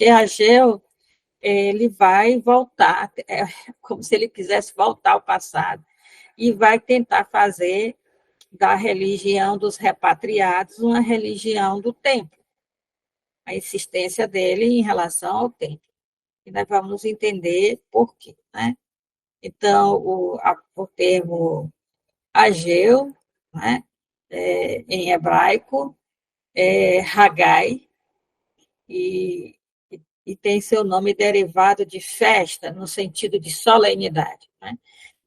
porque Ageu, ele vai voltar, como se ele quisesse voltar ao passado, e vai tentar fazer da religião dos repatriados uma religião do templo, a insistência dele em relação ao templo. E nós vamos entender por quê, né? Então, o termo Ageu, né, em hebraico, é Hagai, e, e tem seu nome derivado de festa, no sentido de solenidade. Né?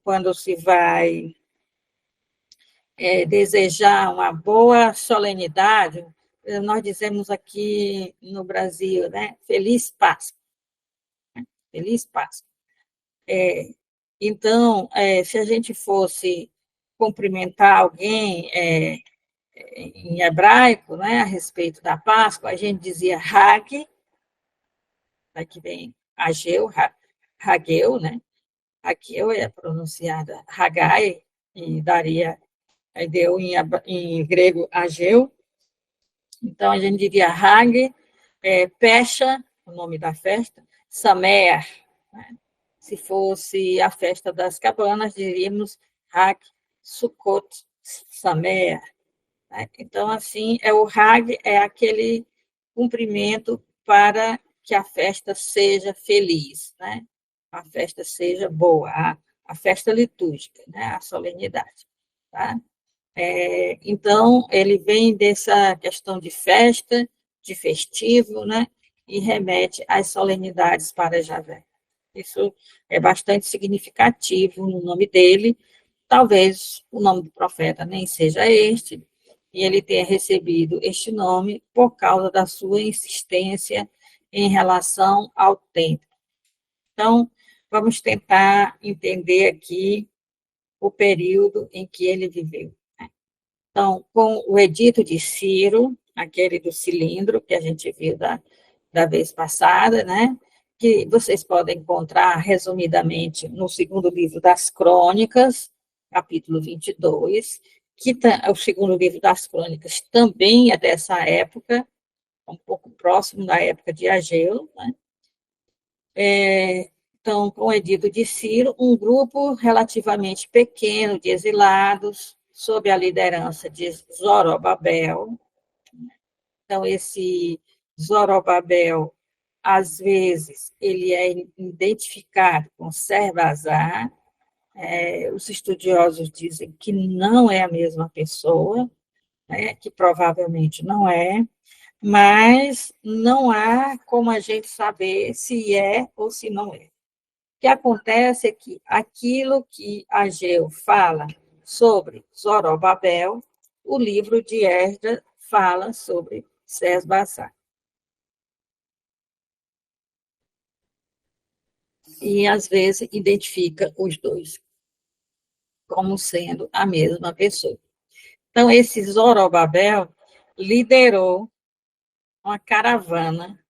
Quando se vai desejar uma boa solenidade, nós dizemos aqui no Brasil, né? Feliz Páscoa. Feliz Páscoa. Então, se a gente fosse cumprimentar alguém em hebraico, né, a respeito da Páscoa, a gente dizia Hag, aqui vem Ageu, Hageu, né? Hageu é pronunciada Hagai, e daria, deu em grego Ageu. Então, a gente diria Hag, Pesha, o nome da festa, Samer, né? Se fosse a festa das cabanas, diríamos Hag, Sukkot, Samer. Né? Então, assim, o Hag é aquele cumprimento para que a festa seja feliz, né? A festa seja boa, a festa litúrgica, né? A solenidade. Tá? Então, ele vem dessa questão de festa, de festivo, né? E remete às solenidades para Javé. Isso é bastante significativo no nome dele. Talvez o nome do profeta nem seja este, e ele tenha recebido este nome por causa da sua insistência em relação ao templo. Então, vamos tentar entender aqui o período em que ele viveu. Então, com o edito de Ciro, aquele do cilindro que a gente viu da vez passada, né? Que vocês podem encontrar resumidamente no segundo livro das Crônicas, capítulo 22, que o segundo livro das Crônicas também é dessa época, um pouco próximo da época de Ageu, né? Então, com o edito de Ciro, um grupo relativamente pequeno de exilados, sob a liderança de Zorobabel. Então, esse Zorobabel, às vezes, ele é identificado com Serbazar. Os estudiosos dizem que não é a mesma pessoa, né, que provavelmente não é, mas não há como a gente saber se é ou se não é. O que acontece é que aquilo que Ageu fala sobre Zorobabel, o livro de Esdras fala sobre Sesbassar. E, às vezes, identifica os dois como sendo a mesma pessoa. Então, esse Zorobabel liderou uma caravana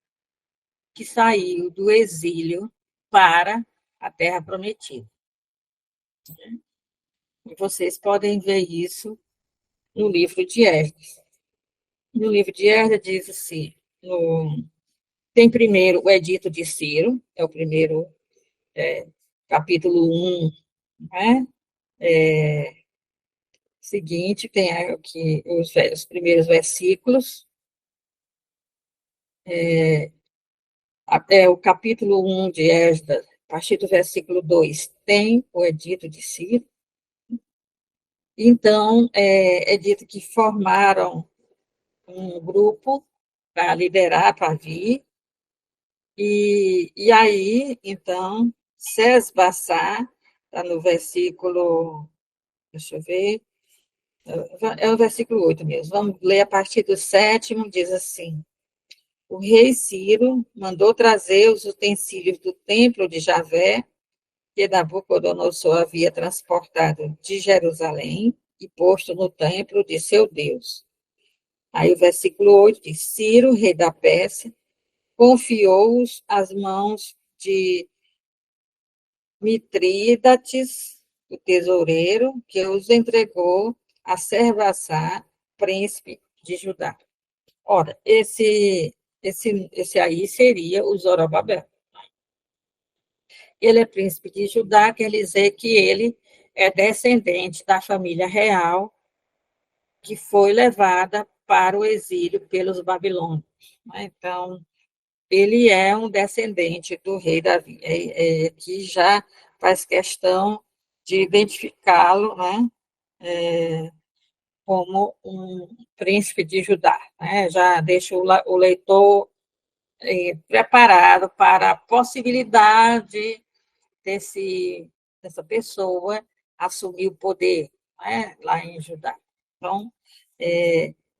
que saiu do exílio para a Terra Prometida. E vocês podem ver isso no livro de Esdras. No livro de Esdras diz assim, tem primeiro o Edito de Ciro, é o primeiro capítulo 1, né? Seguinte, tem aqui os primeiros versículos, até o capítulo 1 de Esdras, a partir do versículo 2, tem o Edito de Ciro. Então, é dito que formaram um grupo para liderar, para vir, e aí, então, Sesbassar, está no versículo, deixa eu ver, é o versículo 8 mesmo, vamos ler a partir do 7º, diz assim: o rei Ciro mandou trazer os utensílios do templo de Javé, que Nabucodonosor havia transportado de Jerusalém e posto no templo de seu Deus. Aí o versículo 8 diz: Ciro, rei da Pérsia, confiou-os às mãos de Mitrídates, o tesoureiro, que os entregou a Sesbassar, príncipe de Judá. Ora, esse esse aí seria o Zorobabel. Ele é príncipe de Judá, quer dizer que ele é descendente da família real que foi levada para o exílio pelos babilônios. Então, ele é um descendente do rei Davi, que já faz questão de identificá-lo, né, como um príncipe de Judá, né, já deixa o leitor preparado para a possibilidade dessa pessoa assumir o poder, né, lá em Judá. Então,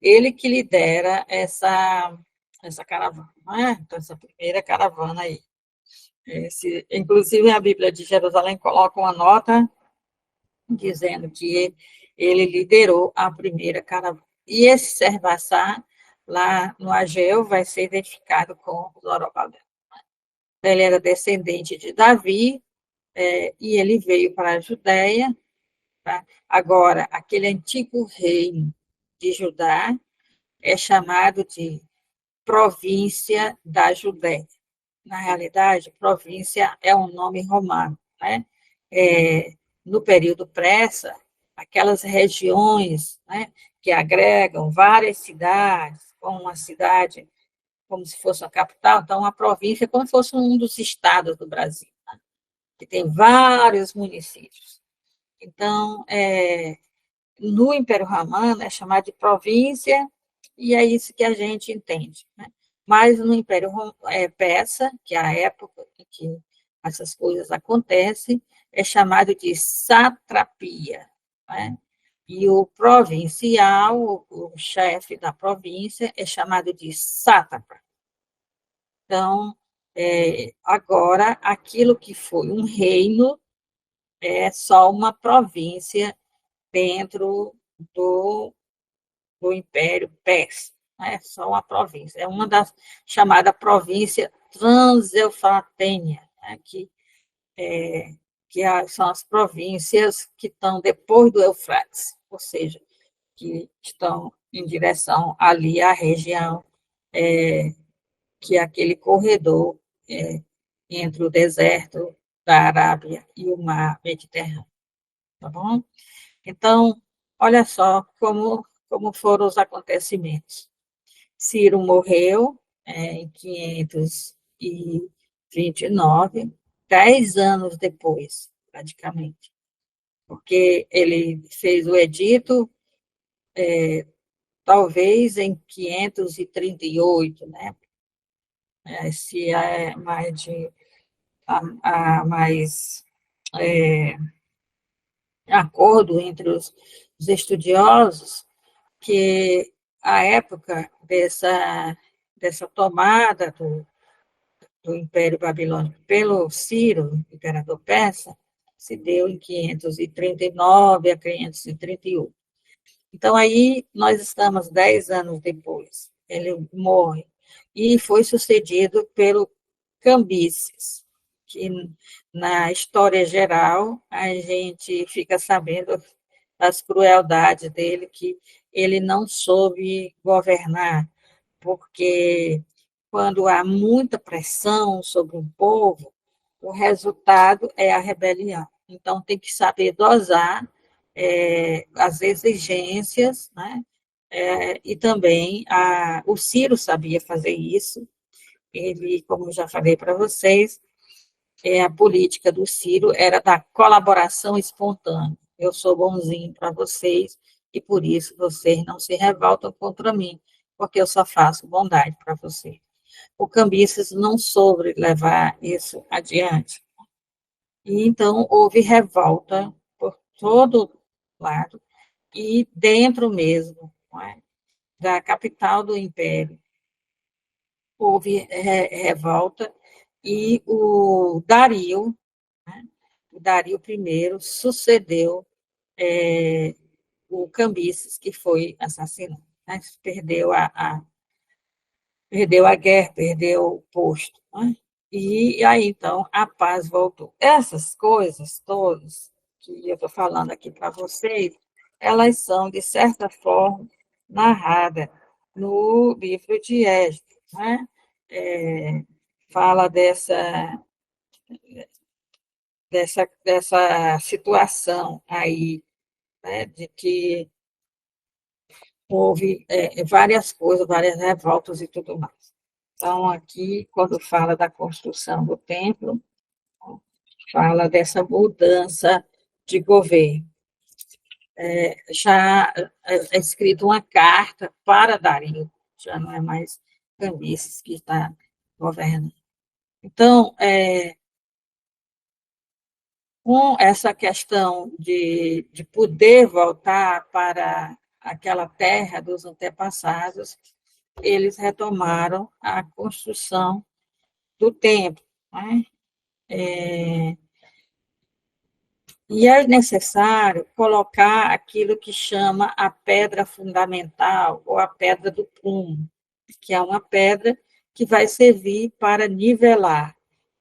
ele que lidera essa caravana, né? Então, essa primeira caravana aí. Inclusive, a Bíblia de Jerusalém coloca uma nota dizendo que ele liderou a primeira caravana. E esse Servassá, lá no Ageu, vai ser identificado com Zorobabel. Ele era descendente de Davi, e ele veio para a Judéia. Tá? Agora, aquele antigo reino de Judá é chamado de província da Judéia. Na realidade, província é um nome romano, né? No período persa, aquelas regiões, né, que agregam várias cidades, como uma cidade, como se fosse uma capital, então uma província é como se fosse um dos estados do Brasil, né, que tem vários municípios. Então, no Império Romano é chamado de província, e é isso que a gente entende, né? Mas no Império Persa, que é a época em que essas coisas acontecem, é chamado de satrapia, né? E o provincial, o chefe da província, é chamado de sátrapa. Então, agora, aquilo que foi um reino é só uma província dentro do Império Persa, né? Só uma província. É uma das chamada província Transeufratênia, né? Que são as províncias que estão depois do Eufrates, ou seja, que estão em direção ali à região, que é aquele corredor entre o deserto da Arábia e o mar Mediterrâneo, tá bom? Então, olha só como foram os acontecimentos. Ciro morreu em 529, 10 anos depois, praticamente, porque ele fez o edito, talvez em 538, né? Se é mais a mais acordo entre os estudiosos, que a época dessa tomada do Império Babilônico pelo Ciro, imperador persa, se deu em 539 a 538. Então, aí nós estamos 10 anos depois. Ele morre. E foi sucedido pelo Cambises, que na história geral a gente fica sabendo das crueldades dele, que ele não soube governar, porque quando há muita pressão sobre um povo, o resultado é a rebelião. Então, tem que saber dosar as exigências, né? E também o Ciro sabia fazer isso. Ele, como já falei para vocês, a política do Ciro era da colaboração espontânea. Eu sou bonzinho para vocês e por isso vocês não se revoltam contra mim, porque eu só faço bondade para vocês. O Cambises não soube levar isso adiante. E então houve revolta por todo lado e dentro mesmo, não é, da capital do império. Houve revolta e o Dario I sucedeu o Cambises, que foi assassinado, né? Perdeu a guerra, perdeu o posto, né? E aí, então, a paz voltou. Essas coisas todas que eu estou falando aqui para vocês, elas são, de certa forma, narradas no livro de Esdras, né? fala dessa situação aí, né, de que houve várias coisas, várias revoltas e tudo mais. Então, aqui, quando fala da construção do templo, fala dessa mudança de governo. Já é escrito uma carta para Dario, já não é mais Cambises que está governando. Então, com essa questão de poder voltar para aquela terra dos antepassados, eles retomaram a construção do templo, né? E é necessário colocar aquilo que chama a pedra fundamental, ou a pedra do prumo, que é uma pedra que vai servir para nivelar,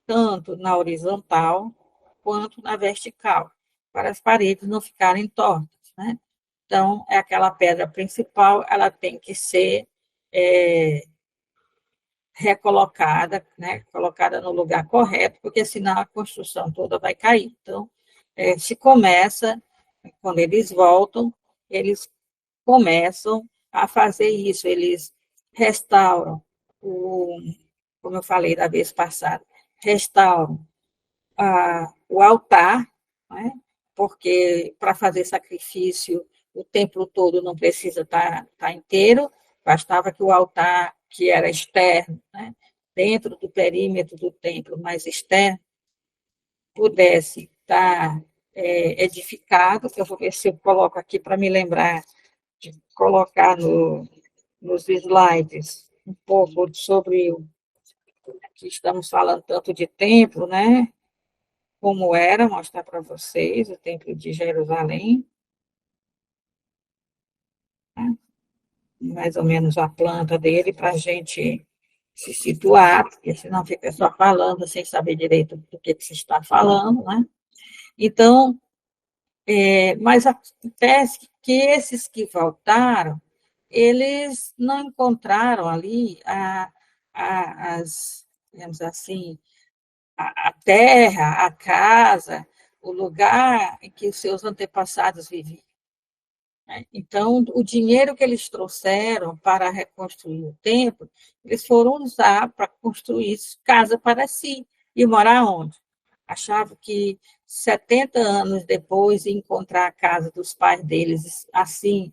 tanto na horizontal quanto na vertical, para as paredes não ficarem tortas, né? Então, é aquela pedra principal, ela tem que ser recolocada, né, colocada no lugar correto, porque senão a construção toda vai cair. Então, se começa, quando eles voltam, eles começam a fazer isso, eles restauram, como eu falei da vez passada, restauram o altar, né, porque para fazer sacrifício o templo todo não precisa estar inteiro, bastava que o altar, que era externo, né, dentro do perímetro do templo, mas externo, pudesse estar edificado. Eu vou ver se eu coloco aqui para me lembrar de colocar nos slides um pouco sobre o que estamos falando tanto de templo, né? Como era, mostrar para vocês o templo de Jerusalém, né? Mais ou menos a planta dele, para a gente se situar, porque senão fica só falando sem saber direito do que se está falando, né? Então, mas acontece que esses que voltaram, eles não encontraram ali digamos assim, a terra, a casa, o lugar em que os seus antepassados viviam. Então, o dinheiro que eles trouxeram para reconstruir o templo, eles foram usar para construir casa para si. E morar onde? Achavam que 70 anos depois de encontrar a casa dos pais deles assim,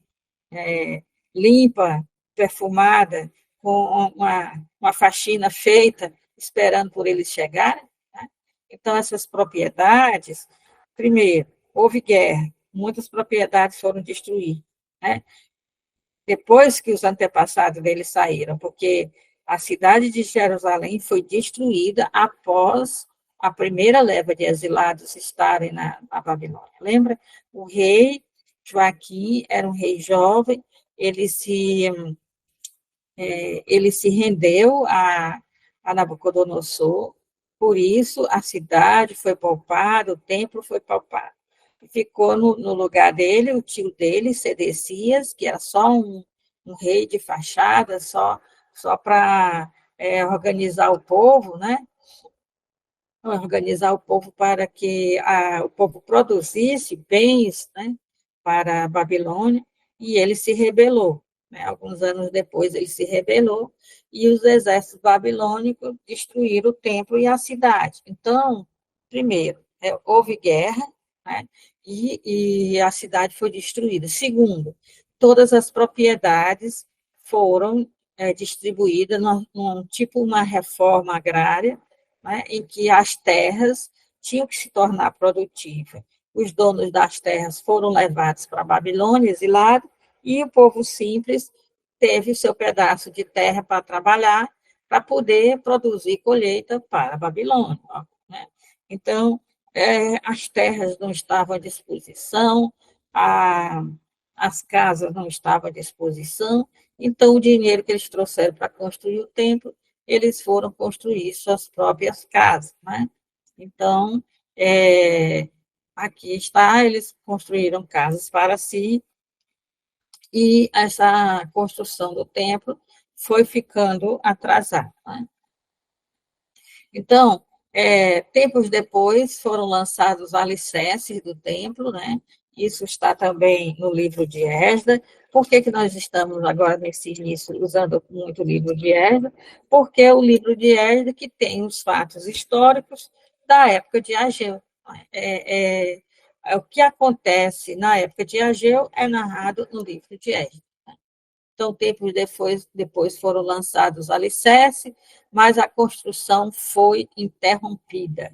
limpa, perfumada, com uma faxina feita, esperando por eles chegarem, né? Então, essas propriedades, primeiro, houve guerra, muitas propriedades foram destruídas, né? Depois que os antepassados deles saíram, porque a cidade de Jerusalém foi destruída após a primeira leva de exilados estarem na Babilônia. Lembra? O rei Joaquim era um rei jovem, ele se, ele se rendeu a Nabucodonosor, por isso a cidade foi poupada, o templo foi poupado. Ficou no lugar dele, o tio dele, Sedecias, que era só um rei de fachada, só para organizar o povo, né? Organizar o povo para que o povo produzisse bens, né, para a Babilônia, e ele se rebelou. Né? Alguns anos depois ele se rebelou, e os exércitos babilônicos destruíram o templo e a cidade. Então, primeiro, houve guerra, né, e a cidade foi destruída. Segundo, todas as propriedades foram distribuídas num tipo uma reforma agrária, né, em que as terras tinham que se tornar produtivas. Os donos das terras foram levados para a Babilônia, exilados, e o povo simples teve o seu pedaço de terra para trabalhar, para poder produzir colheita para a Babilônia. Né? Então, as terras não estavam à disposição, as casas não estavam à disposição, então o dinheiro que eles trouxeram para construir o templo, eles foram construir suas próprias casas. Né? Então, aqui está, eles construíram casas para si, e essa construção do templo foi ficando atrasada. Né? Então, tempos depois foram lançados os alicerces do templo, né? Isso está também no livro de Esdras. Por que que nós estamos agora nesse início usando muito o livro de Esdras? Porque é o livro de Esdras que tem os fatos históricos da época de Ageu. O que acontece na época de Ageu é narrado no livro de Esdras. Então, tempos depois foram lançados os alicerces, mas a construção foi interrompida.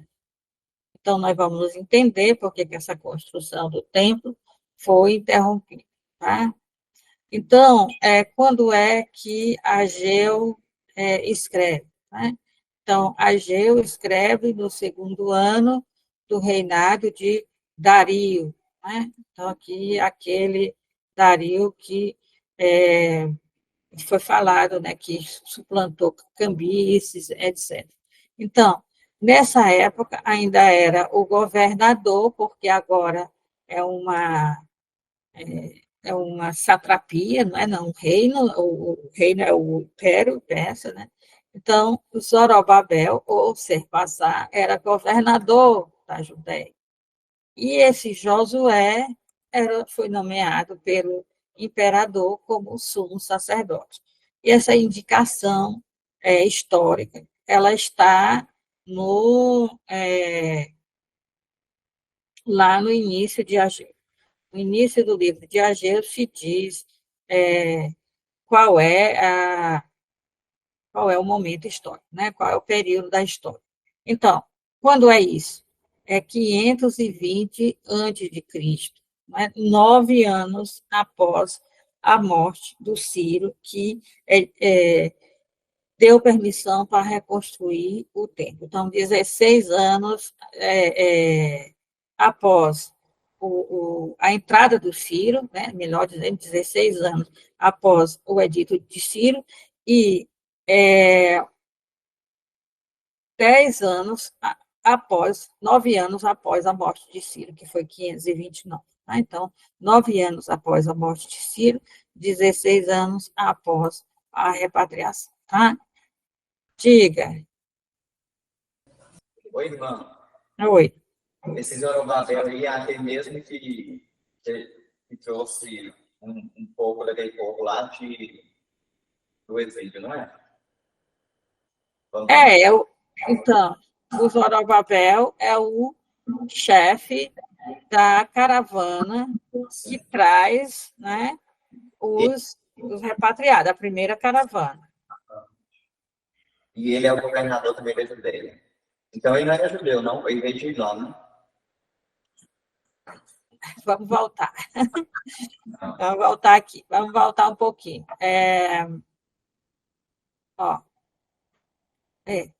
Então, nós vamos entender por que essa construção do templo foi interrompida. Tá? Então, quando é que Ageu escreve? Né? Então, Ageu escreve no segundo ano do reinado de Dario. Né? Então, aqui, aquele Dario que foi falado, né, que suplantou Cambises, etc. Então, nessa época, ainda era o governador, porque agora é uma, é uma satrapia, não é não, um reino, o reino é o império persa, né? Então, Zorobabel, ou Serpassar, era governador da Judéia. E esse Josué foi nomeado pelo imperador como sumo sacerdote. E essa indicação histórica, ela está lá no início de Ageu. No início do livro de Ageu se diz é, qual é qual é o momento histórico, né? Qual é o período da história. Então, quando é isso? É 520 antes de Cristo, né? 9 anos após a morte do Ciro, que deu permissão para reconstruir o templo. Então, 16 anos após a entrada do Ciro, né? Melhor dizendo, 16 anos após o edito de Ciro, e 10 anos após, 9 anos após a morte de Ciro, que foi 529. Tá? Então, 9 anos após a morte de Ciro, 16 anos após a repatriação. Tá? Diga. Oi, irmão. Oi. Esse Zorobabel aí é aquele mesmo que trouxe um pouco daquele povo lá do exílio, não é? Então, o Zorobabel é o chefe da caravana que traz, né, os repatriados, a primeira caravana. E ele é o governador também da Judéia. Então ele não era judeu, não? Ele veio de Iló, né? Vamos voltar. Vamos voltar aqui. Vamos voltar um pouquinho. Ó, é,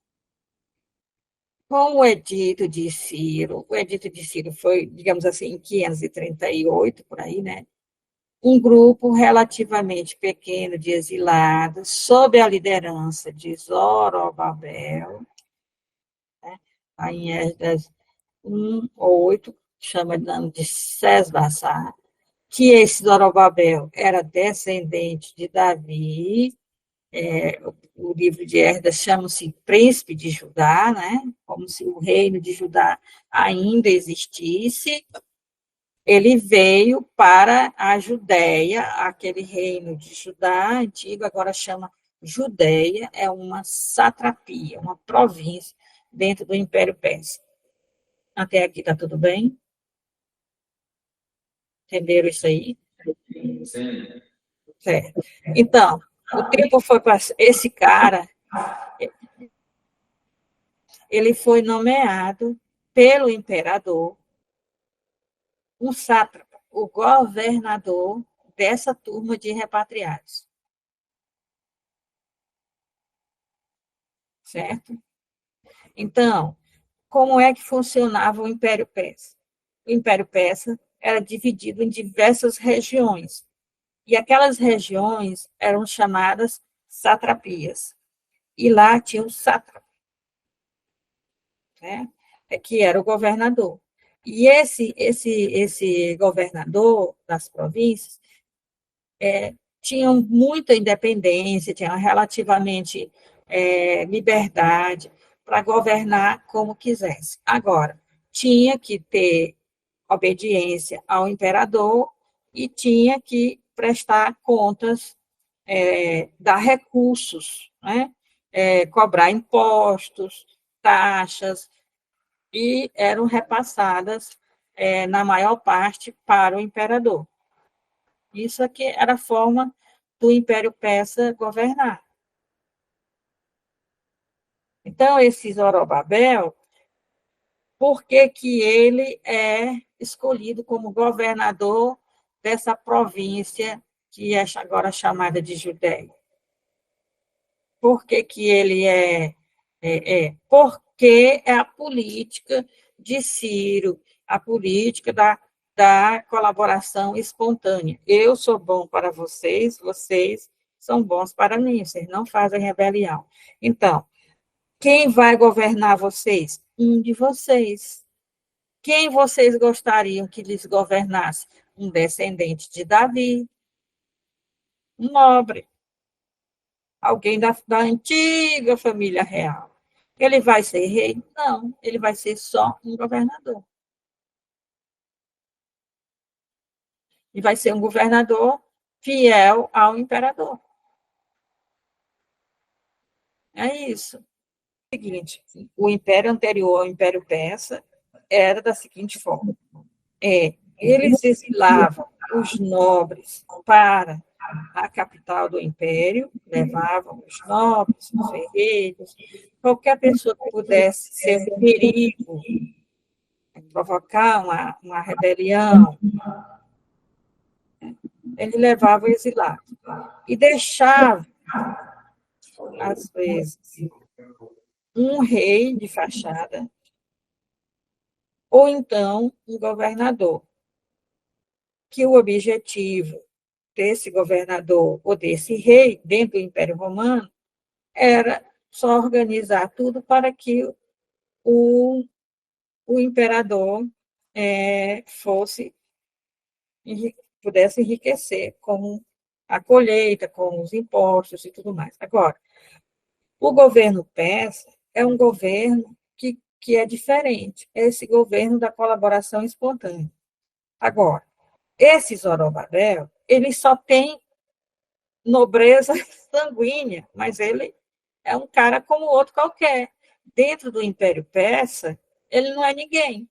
com o edito de Ciro foi, digamos assim, em 538, por aí, né? Um grupo relativamente pequeno de exilados, sob a liderança de Zorobabel, né? Aí em Esdras 1 ou 8, chama de Sesbassar, que esse Zorobabel era descendente de Davi, o livro de Esdras chama-se Príncipe de Judá, né? Como se o reino de Judá ainda existisse. Ele veio para a Judéia, aquele reino de Judá antigo, agora chama Judéia, é uma satrapia, uma província dentro do Império Persa. Até aqui está tudo bem? Entenderam isso aí? Sim. Certo. Então, o tempo foi para esse cara, ele foi nomeado pelo imperador um sátrapa, o governador dessa turma de repatriados. Certo? Então, como é que funcionava o Império Persa? O Império Persa era dividido em diversas regiões, e aquelas regiões eram chamadas satrapias. E lá tinha um sátrapa, né? Que era o governador. E esse governador das províncias tinham muita independência, tinham relativamente liberdade, para governar como quisesse. Agora, tinha que ter obediência ao imperador e tinha que prestar contas, dar recursos, né? Cobrar impostos, taxas, e eram repassadas, na maior parte, para o imperador. Isso aqui era a forma do Império Persa governar. Então, esse Zorobabel, por que que ele é escolhido como governador dessa província que é agora chamada de Judéia? Por que que ele porque é a política de Ciro, a política da colaboração espontânea. Eu sou bom para vocês, vocês são bons para mim, vocês não fazem rebelião. Então, quem vai governar vocês? Um de vocês. Quem vocês gostariam que lhes governasse? Um descendente de Davi, um nobre, alguém da antiga família real. Ele vai ser rei? Não, ele vai ser só um governador. E vai ser um governador fiel ao imperador. É isso. É o seguinte, o império anterior ao Império Persa era da seguinte forma: eles exilavam os nobres para a capital do império, levavam os nobres, os ferreiros, qualquer pessoa que pudesse ser um perigo, provocar uma rebelião, ele levava o exilado. E deixava, às vezes, um rei de fachada, ou então um governador, que o objetivo desse governador ou desse rei dentro do Império Romano era só organizar tudo para que o, o imperador fosse pudesse enriquecer com a colheita, com os impostos e tudo mais. Agora, o governo persa é um governo que é diferente, é esse governo da colaboração espontânea. Agora, esse Zorobabel, ele só tem nobreza sanguínea, mas ele é um cara como outro qualquer. Dentro do Império Persa, ele não é ninguém,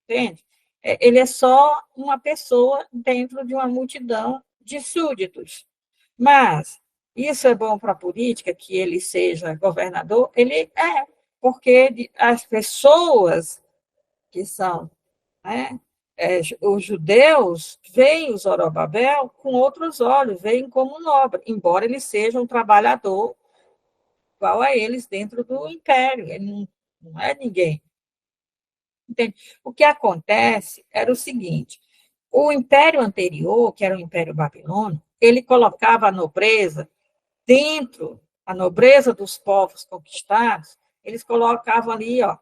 entende? Ele é só uma pessoa dentro de uma multidão de súditos. Mas isso é bom para a política, que ele seja governador? Ele é, porque as pessoas que são, né, os judeus veem o Zorobabel com outros olhos, veem como nobre, embora ele seja um trabalhador igual a eles dentro do império, ele não é ninguém. Entende? O que acontece era o seguinte: o império anterior, que era o Império Babilônico, ele colocava a nobreza dentro, a nobreza dos povos conquistados, eles colocavam ali, ó,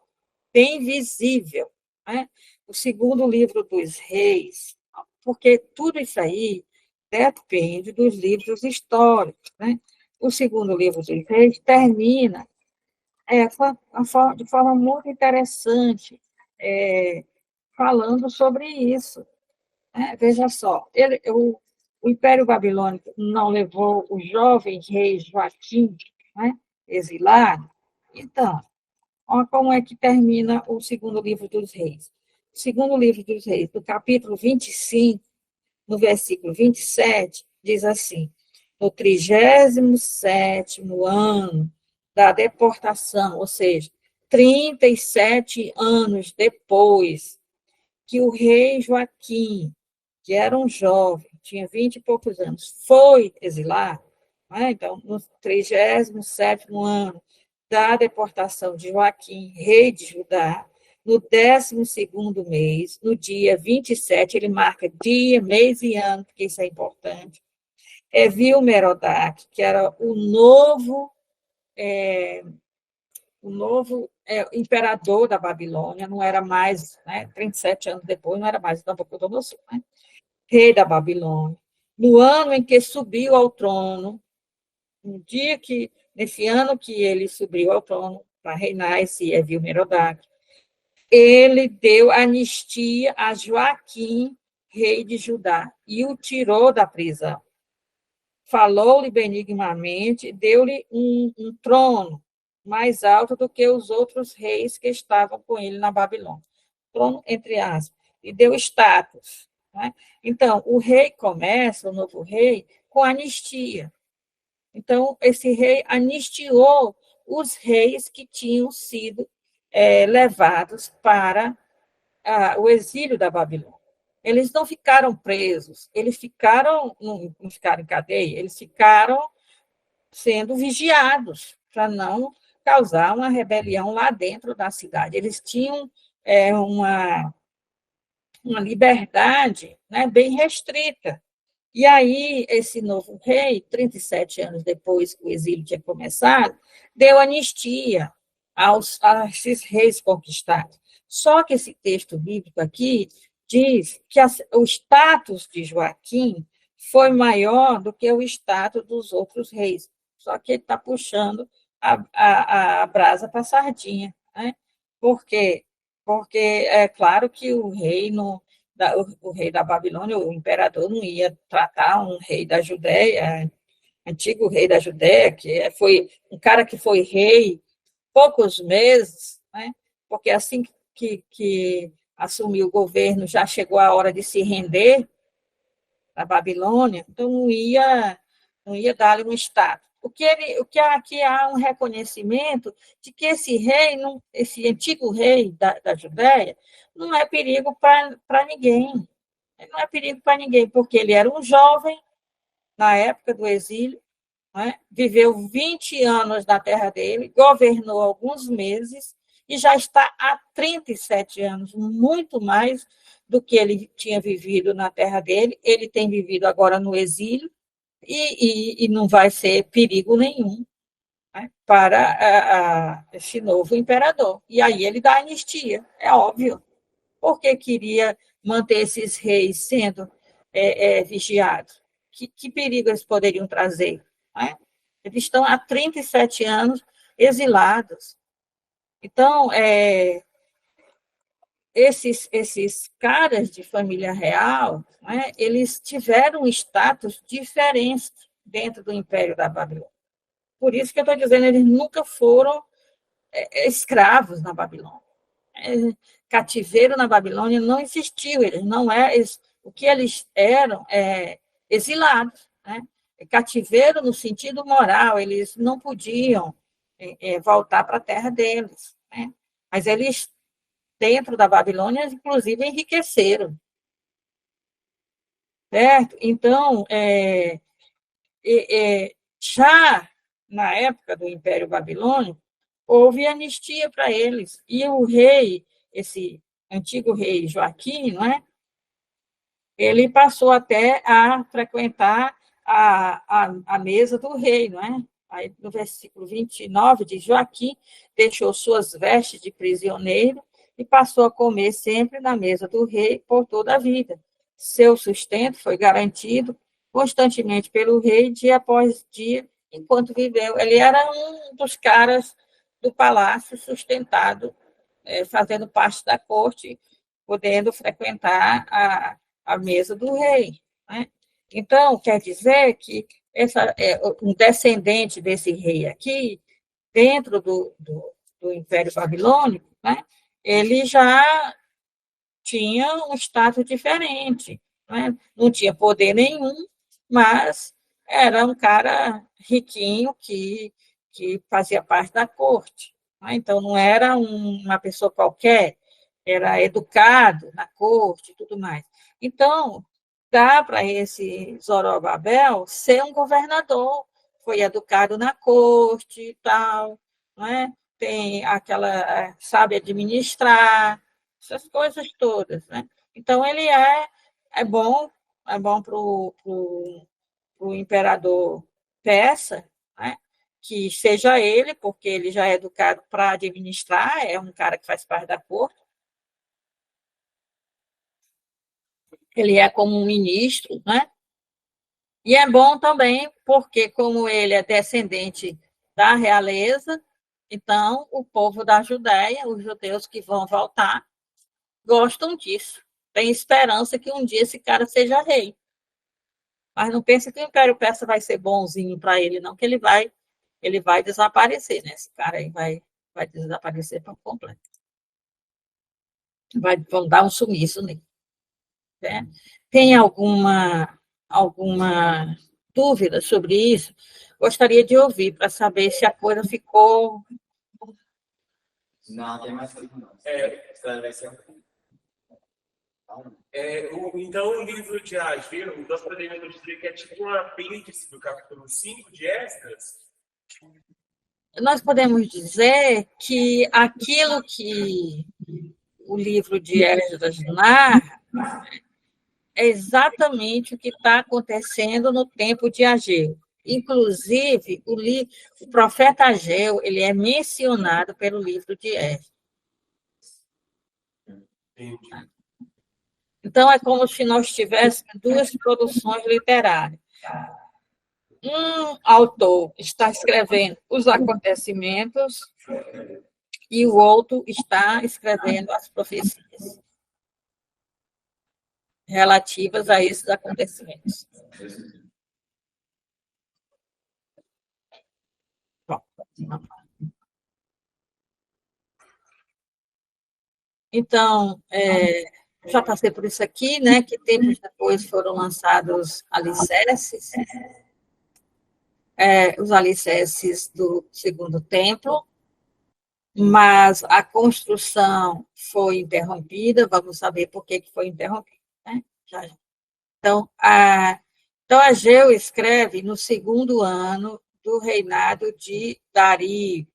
bem visível, né? O segundo livro dos reis, porque tudo isso aí depende dos livros históricos, né? O segundo livro dos reis termina de forma muito interessante, falando sobre isso. Né? Veja só, o Império Babilônico não levou o jovem rei Joaquim, né, exilado. Então, olha como é que termina o segundo livro dos reis. O segundo livro dos reis, do capítulo 25, no versículo 27, diz assim: no 37º ano da deportação, ou seja, 37 anos depois que o rei Joaquim, que era um jovem, tinha 20 e poucos anos, foi exilado, né? Então, no 37º ano da deportação de Joaquim, rei de Judá, no 12º mês, no dia 27, ele marca dia, mês e ano, porque isso é importante, viu Merodach, que era o novo imperador da Babilônia, não era mais, né, 37 anos depois, não era mais Nabucodonosor, né, rei da Babilônia. No ano em que subiu ao trono, nesse ano que ele subiu ao trono, para reinar esse Evil-Merodach. Ele deu anistia a Joaquim, rei de Judá, e o tirou da prisão. Falou-lhe benignamente, deu-lhe um trono mais alto do que os outros reis que estavam com ele na Babilônia. Trono, entre aspas, e deu status. Né? Então, o rei começa, o novo rei, com anistia. Então, esse rei anistiou os reis que tinham sido levados para o exílio da Babilônia. Eles não ficaram presos, eles ficaram, não ficaram em cadeia, eles ficaram sendo vigiados para não causar uma rebelião lá dentro da cidade. Eles tinham uma liberdade, né, bem restrita. E aí, esse novo rei, 37 anos depois que o exílio tinha começado, deu anistia a esses reis conquistados. Só que esse texto bíblico aqui diz que o status de Joaquim foi maior do que o status dos outros reis. Só que ele está puxando a brasa para a sardinha. Né? Por quê? Porque é claro que o rei da Babilônia, o imperador, não ia tratar um rei da Judéia, antigo rei da Judéia, que foi um cara que foi rei poucos meses, né? Porque assim que assumiu o governo, já chegou a hora de se render à Babilônia, então não ia dar-lhe um status. O que aqui há um reconhecimento de que esse rei, esse antigo rei da Judéia, não é perigo para ninguém. Ele não é perigo para ninguém, porque ele era um jovem na época do exílio, né? Viveu 20 anos na terra dele, governou alguns meses e já está há 37 anos, muito mais do que ele tinha vivido na terra dele. Ele tem vivido agora no exílio e não vai ser perigo nenhum, né, para esse novo imperador. E aí ele dá anistia, é óbvio, porque queria manter esses reis sendo vigiados. Que perigo eles poderiam trazer? Né? Eles estão há 37 anos exilados. Então, esses caras de família real, né, eles tiveram um status diferente dentro do Império da Babilônia. Por isso que eu estou dizendo, eles nunca foram escravos na Babilônia. Cativeiro na Babilônia não existiu, eles não o que eles eram exilados, né? Cativeiro no sentido moral, eles não podiam voltar para a terra deles, né? Mas eles, dentro da Babilônia, inclusive enriqueceram, certo? Então, já na época do Império Babilônico, houve anistia para eles. E o rei, esse antigo rei Joaquim, não é? Ele passou até a frequentar a mesa do rei, não é? Aí, no versículo 29, diz: Joaquim deixou suas vestes de prisioneiro e passou a comer sempre na mesa do rei por toda a vida. Seu sustento foi garantido constantemente pelo rei, dia após dia, enquanto viveu. Ele era um dos caras do palácio sustentado, fazendo parte da corte, podendo frequentar a mesa do rei. Né? Então, quer dizer que um descendente desse rei aqui, dentro do Império Babilônico, né, ele já tinha um status diferente. Né? Não tinha poder nenhum, mas era um cara riquinho que fazia parte da corte. Né? Então, não era uma pessoa qualquer, era educado na corte e tudo mais. Então, dá para esse Zorobabel ser um governador, foi educado na corte e tal, né? Tem aquela, sabe administrar, essas coisas todas, né? Então, ele é bom para o imperador persa, né? Que seja ele, porque ele já é educado para administrar, é um cara que faz parte da corte. Ele é como um ministro, né? E é bom também porque, como ele é descendente da realeza, Então, o povo da Judéia, os judeus que vão voltar, gostam disso. Tem esperança que um dia esse cara seja rei. Mas não pense que o Império Persa vai ser bonzinho para ele, não, que ele vai desaparecer, né? Esse cara aí vai desaparecer por completo. Vão dar um sumiço nele. Né? Tem alguma dúvida sobre isso? Gostaria de ouvir para saber se a coisa ficou. Não, tem mais tempo não. Então, o livro de Ageu, nós poderíamos dizer que é tipo um apêndice do capítulo 5 de Esdras? Nós podemos dizer que aquilo que o livro de Esdras narra é exatamente o que está acontecendo no tempo de Ageu. Inclusive, o profeta Ageu ele é mencionado pelo livro de Esdras. Então, é como se nós tivéssemos duas produções literárias. Um autor está escrevendo os acontecimentos e o outro está escrevendo as profecias relativas a esses acontecimentos. Bom, então, já passei por isso aqui, né, que tempos depois foram lançados alicerces, os alicerces do segundo templo, mas a construção foi interrompida, vamos saber por que foi interrompida. Né? Então, Ageu escreve no segundo ano do reinado de Dario,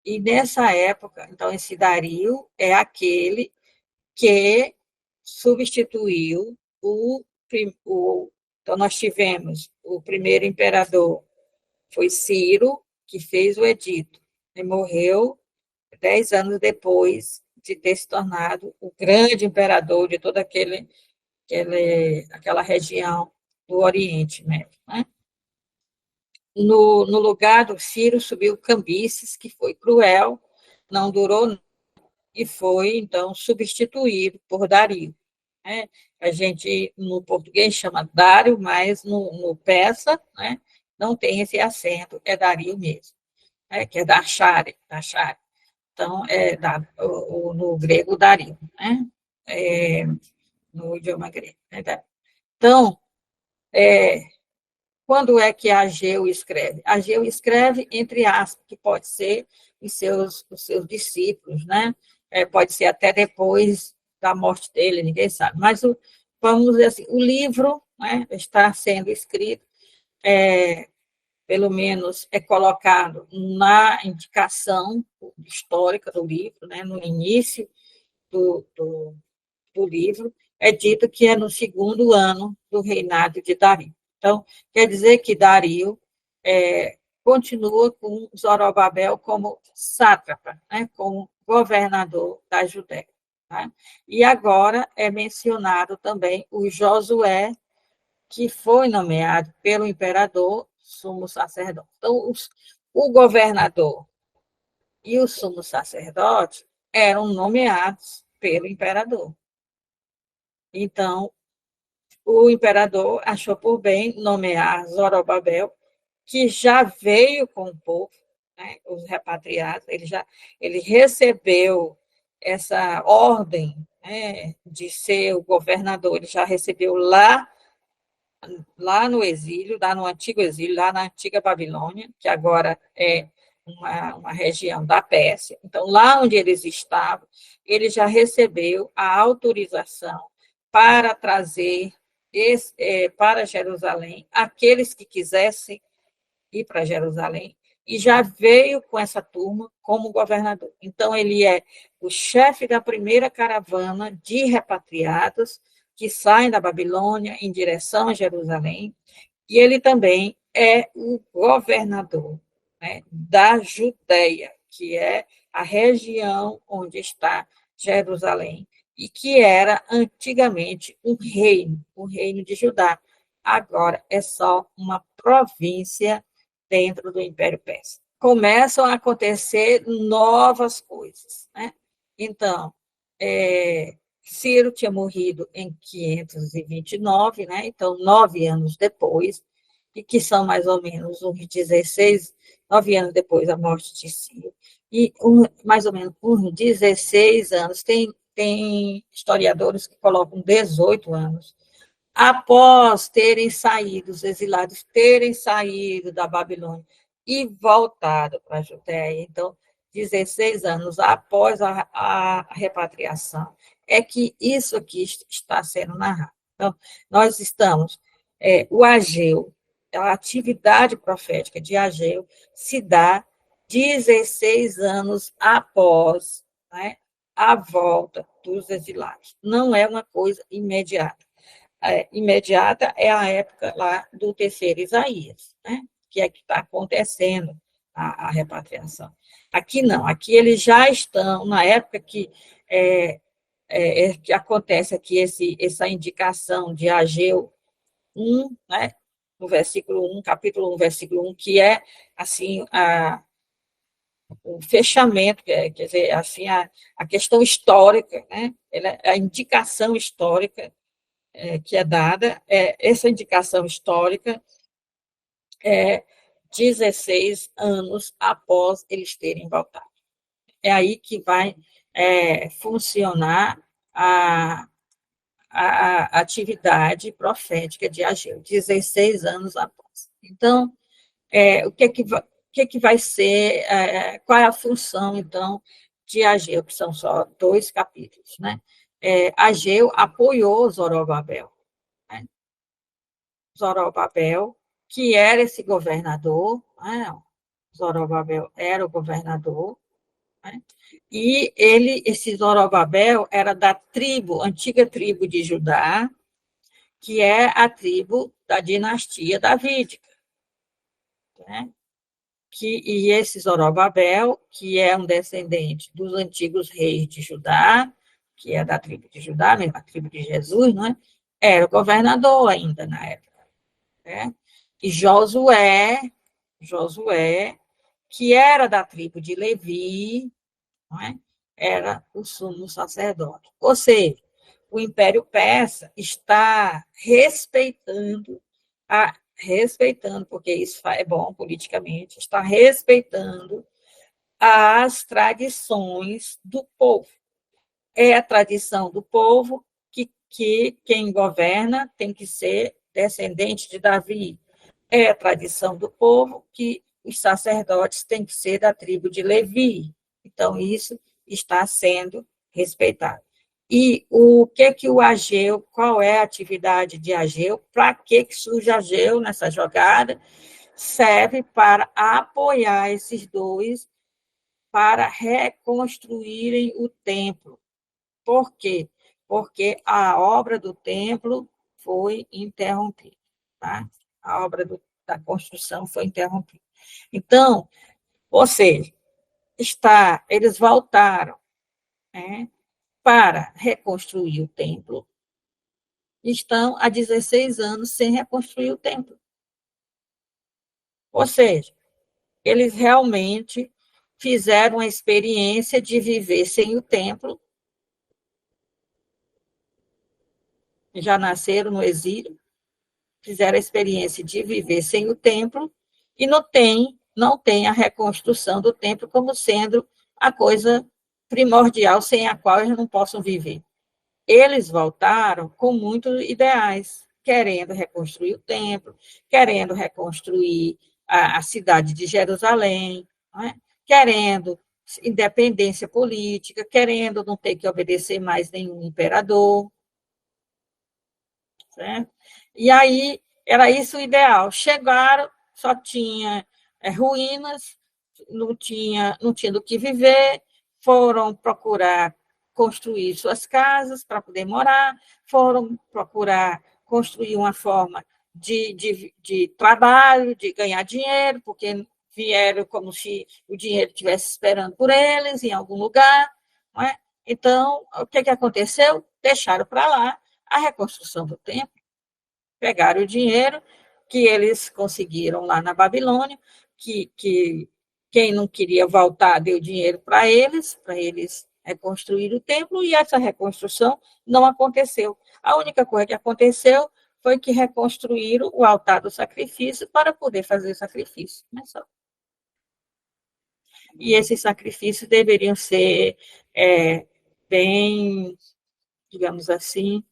e nessa época, então, esse Dario é aquele que substituiu então, nós tivemos o primeiro imperador, foi Ciro, que fez o edito, e morreu 10 anos depois de ter se tornado o grande imperador de toda aquela região do Oriente Médio. Né? No lugar do Ciro subiu Cambises, que foi cruel, não durou e foi, então, substituído por Dario. Né? A gente, no português, chama Dário, mas no persa, né, não tem esse acento, é Dario mesmo, né, que é da Shari. Então, no grego, Dario, né? No idioma grego. Né? Então, quando é que Ageu escreve? Ageu escreve, entre aspas, que pode ser os seus discípulos, né? Pode ser até depois da morte dele, ninguém sabe. Mas, vamos dizer assim, o livro, né, está sendo escrito, pelo menos é colocado na indicação histórica do livro, né, no início do livro, é dito que é no segundo ano do reinado de Dario. Então, quer dizer que Dario continua com Zorobabel como sátrapa, né, como governador da Judéia. Tá? E agora é mencionado também o Josué, que foi nomeado pelo imperador sumo sacerdote. Então, o governador e o sumo sacerdote eram nomeados pelo imperador. Então, o imperador achou por bem nomear Zorobabel, que já veio com o povo, né, os repatriados, ele recebeu essa ordem, né, de ser o governador, ele já recebeu lá no exílio, lá no antigo exílio, lá na antiga Babilônia, que agora é uma região da Pérsia. Então, lá onde eles estavam, ele já recebeu a autorização para trazer para Jerusalém aqueles que quisessem ir para Jerusalém, e já veio com essa turma como governador. Então, ele é o chefe da primeira caravana de repatriados que saem da Babilônia em direção a Jerusalém, e ele também é o governador, né, da Judéia, que é a região onde está Jerusalém, e que era antigamente o reino de Judá. Agora é só uma província dentro do Império Persa. começam a acontecer novas coisas, né? Então, Ciro tinha morrido em 529, né? Então, 9 anos depois, e que são mais ou menos uns 16, 9 anos depois da morte de Ciro, e mais ou menos uns 16 anos, tem historiadores que colocam 18 anos, após terem saído, os exilados terem saído da Babilônia e voltado para a Judéia. Então, 16 anos após a repatriação, é que isso aqui está sendo narrado. Então, nós estamos, o Ageu, a atividade profética de Ageu se dá 16 anos após, né, a volta dos exilados. Não é uma coisa imediata. Imediata é a época lá do terceiro Isaías, né, que é que está acontecendo a repatriação. Aqui não, aqui eles já estão na época que que acontece aqui essa indicação de Ageu 1, né, no versículo 1, capítulo 1, versículo 1, que é, assim, o fechamento, quer dizer, assim, a questão histórica, né, a indicação histórica que é dada, essa indicação histórica é 16 anos após eles terem voltado. É aí que vai funcionar a atividade profética de Ageu, 16 anos após. Então, o que vai ser, qual é a função, então, de Ageu, que são só 2 capítulos, né? Ageu apoiou Zorobabel, né? Zorobabel, que era esse governador, né? Zorobabel era o governador, né? E esse Zorobabel era da antiga tribo de Judá, que é a tribo da dinastia davídica, né? E esse Zorobabel, que é um descendente dos antigos reis de Judá, que é da tribo de Judá, mesmo a tribo de Jesus, né? Era o governador ainda na época, né? E Josué, que era da tribo de Levi, não é? Era o sumo sacerdote. Ou seja, o Império Persa está respeitando, porque isso é bom politicamente, está respeitando as tradições do povo. É a tradição do povo que quem governa tem que ser descendente de Davi. É a tradição do povo que os sacerdotes têm que ser da tribo de Levi. Então, isso está sendo respeitado. E qual é a atividade de Ageu? Para que surge Ageu nessa jogada? Serve para apoiar esses dois para reconstruírem o templo. Por quê? Porque a obra do templo foi interrompida, tá? A obra da construção foi interrompida. Então, ou seja, eles voltaram, né, para reconstruir o templo, estão há 16 anos sem reconstruir o templo. Ou seja, eles realmente fizeram a experiência de viver sem o templo, já nasceram no exílio, fizeram a experiência de viver sem o templo e não tem a reconstrução do templo como sendo a coisa primordial sem a qual eles não possam viver. Eles voltaram com muitos ideais, querendo reconstruir o templo, querendo reconstruir a cidade de Jerusalém, né? Querendo independência política, querendo não ter que obedecer mais nenhum imperador. Certo? E aí, era isso o ideal. Chegaram, só tinha ruínas, não tinha do que viver, foram procurar construir suas casas para poder morar, foram procurar construir uma forma de trabalho, de ganhar dinheiro, porque vieram como se o dinheiro estivesse esperando por eles em algum lugar. Não é? Então, o que aconteceu? Deixaram para lá a reconstrução do templo, pegaram o dinheiro que eles conseguiram lá na Babilônia, que quem não queria voltar deu dinheiro para eles reconstruir o templo, e essa reconstrução não aconteceu. A única coisa que aconteceu foi que reconstruíram o altar do sacrifício para poder fazer o sacrifício. Mas só. E esses sacrifícios deveriam ser bem, digamos assim,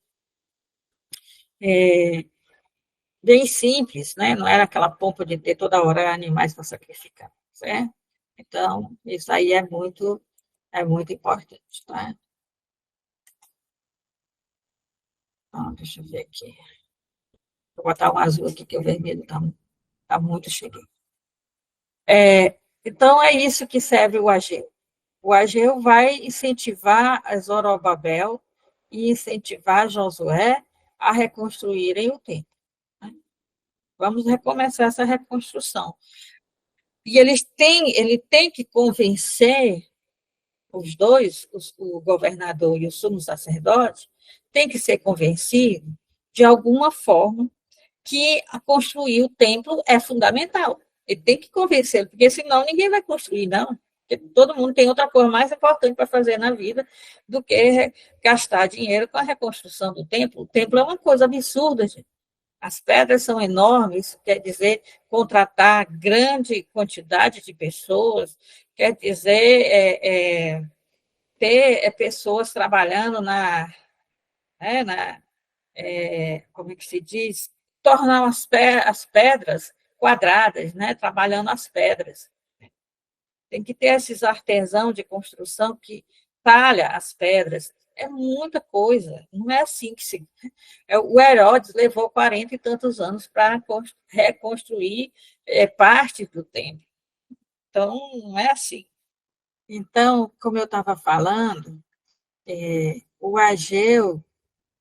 bem simples, né? Não era aquela pompa de ter toda hora animais para sacrificar, certo? Então, isso aí é muito importante, tá? Então, deixa eu ver aqui. Vou botar um azul aqui, que o vermelho está muito cheio. Então, é isso que serve o Ageu. O Ageu vai incentivar a Zorobabel e incentivar Josué a reconstruírem o templo. Né? Vamos recomeçar essa reconstrução. E ele tem que convencer os dois, o governador e o sumo sacerdote, tem que ser convencido, de alguma forma, que construir o templo é fundamental. Ele tem que convencê-lo, porque senão ninguém vai construir, não. Porque todo mundo tem outra coisa mais importante para fazer na vida do que gastar dinheiro com a reconstrução do templo. O templo é uma coisa absurda, gente. As pedras são enormes, quer dizer, contratar grande quantidade de pessoas, quer dizer, ter pessoas trabalhando como é que se diz? Tornar as pedras quadradas, né? Trabalhando as pedras. Tem que ter esses artesãos de construção que talha as pedras. É muita coisa, não é assim que se... O Herodes levou 40 e tantos anos para reconstruir parte do templo. Então, não é assim. Então, como eu estava falando, o Ageu,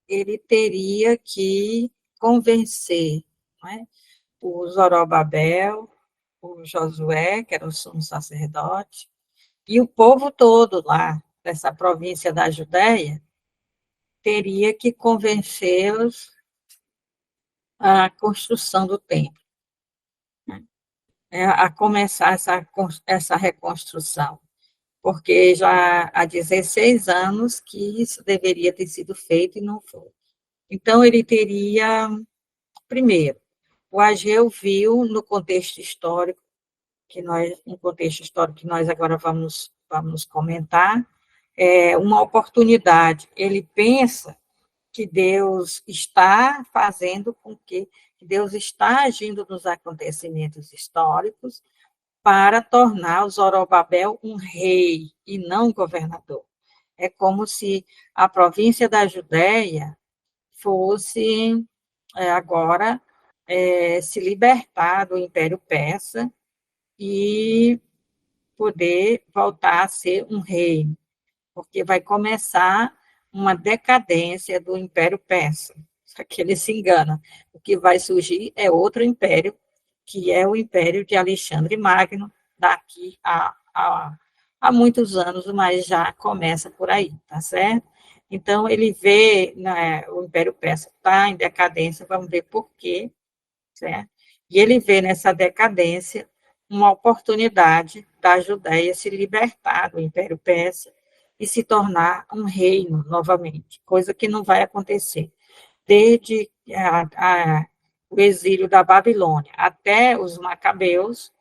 ele teria que convencer, né, o Zorobabel, o Josué, que era o sumo sacerdote, e o povo todo lá, dessa província da Judéia, teria que convencê-los à construção do templo, né, a começar essa reconstrução, porque já há 16 anos que isso deveria ter sido feito e não foi. Então, ele teria, primeiro, o Ageu viu no contexto histórico, que nós agora vamos comentar, uma oportunidade. Ele pensa que Deus está fazendo com que Deus está agindo nos acontecimentos históricos para tornar o Zorobabel um rei e não um governador. É como se a província da Judéia fosse agora se libertar do Império Persa e poder voltar a ser um reino, porque vai começar uma decadência do Império Persa. Só que ele se engana. O que vai surgir é outro império, que é o Império de Alexandre Magno, daqui a muitos anos, mas já começa por aí, tá certo? Então, ele vê, né, o Império Persa está em decadência, vamos ver por quê, certo? E ele vê nessa decadência uma oportunidade da Judéia se libertar do Império Persa e se tornar um reino novamente, coisa que não vai acontecer. Desde o exílio da Babilônia até os Macabeus,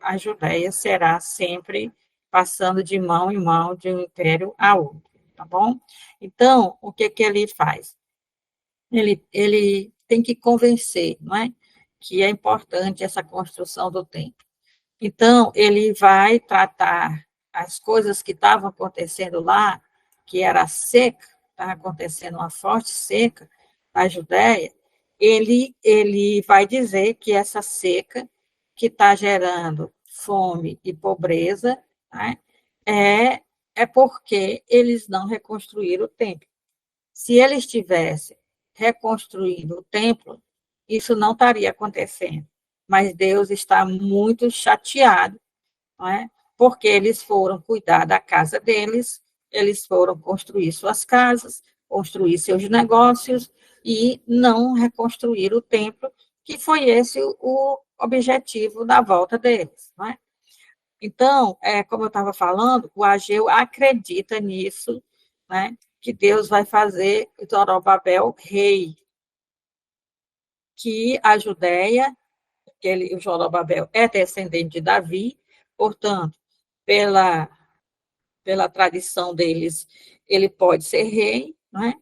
a Judéia será sempre passando de mão em mão de um império a outro, tá bom? Então, o que ele faz? Ele tem que convencer, não é? Que é importante essa construção do templo. Então, ele vai tratar as coisas que estavam acontecendo lá, que era a seca, estava acontecendo uma forte seca na Judéia, ele vai dizer que essa seca, que está gerando fome e pobreza, né, é porque eles não reconstruíram o templo. Se eles tivessem reconstruído o templo, isso não estaria acontecendo. Mas Deus está muito chateado, não é? Porque eles foram cuidar da casa deles, eles foram construir suas casas, construir seus negócios e não reconstruir o templo, que foi esse o objetivo da volta deles, não é? Então, como eu estava falando, o Ageu acredita nisso, né, que Deus vai fazer Zorobabel rei, que a Judéia, o Zorobabel é descendente de Davi, portanto, pela, pela tradição deles, ele pode ser rei, né?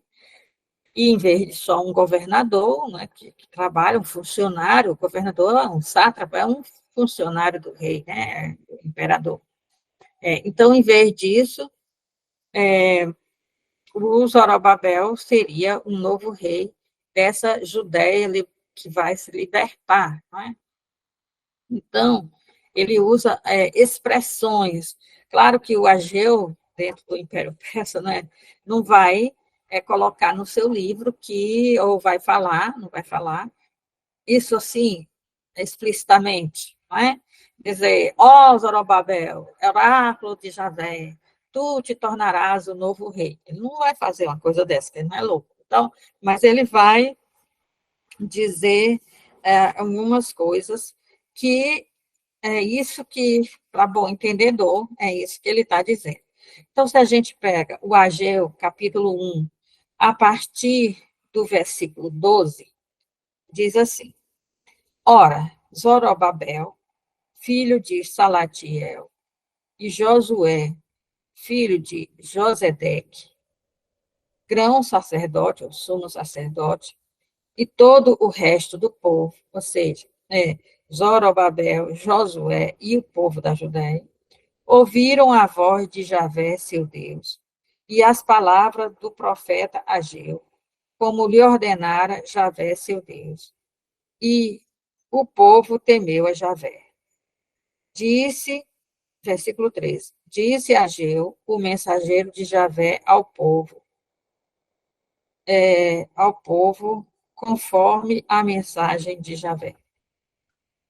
E em vez de só um governador, né, que trabalha, um funcionário, o governador é um sátrapa, é um funcionário do rei, né, do imperador. Então, em vez disso, o Zorobabel seria um novo rei dessa Judéia que vai se libertar, né? Então, ele usa expressões. Claro que o Ageu, dentro do Império Persa, né, não vai colocar no seu livro que, ou vai falar, não vai falar, isso assim, explicitamente, não é? Dizer, ó Zorobabel, oráculo de Javé, tu te tornarás o novo rei. Ele não vai fazer uma coisa dessa, ele não é louco. Então, mas ele vai dizer algumas coisas que é isso que, para bom entendedor, é isso que ele está dizendo. Então, se a gente pega o Ageu, capítulo 1, a partir do versículo 12, diz assim: Ora, Zorobabel, filho de Salatiel, e Josué, filho de Josedeque, grão sacerdote, ou sumo sacerdote, e todo o resto do povo, ou seja, Zorobabel, Josué e o povo da Judéia, ouviram a voz de Javé, seu Deus, e as palavras do profeta Ageu, como lhe ordenara Javé, seu Deus. E o povo temeu a Javé. Disse, versículo 13, disse Ageu, o mensageiro de Javé, ao povo, conforme a mensagem de Javé.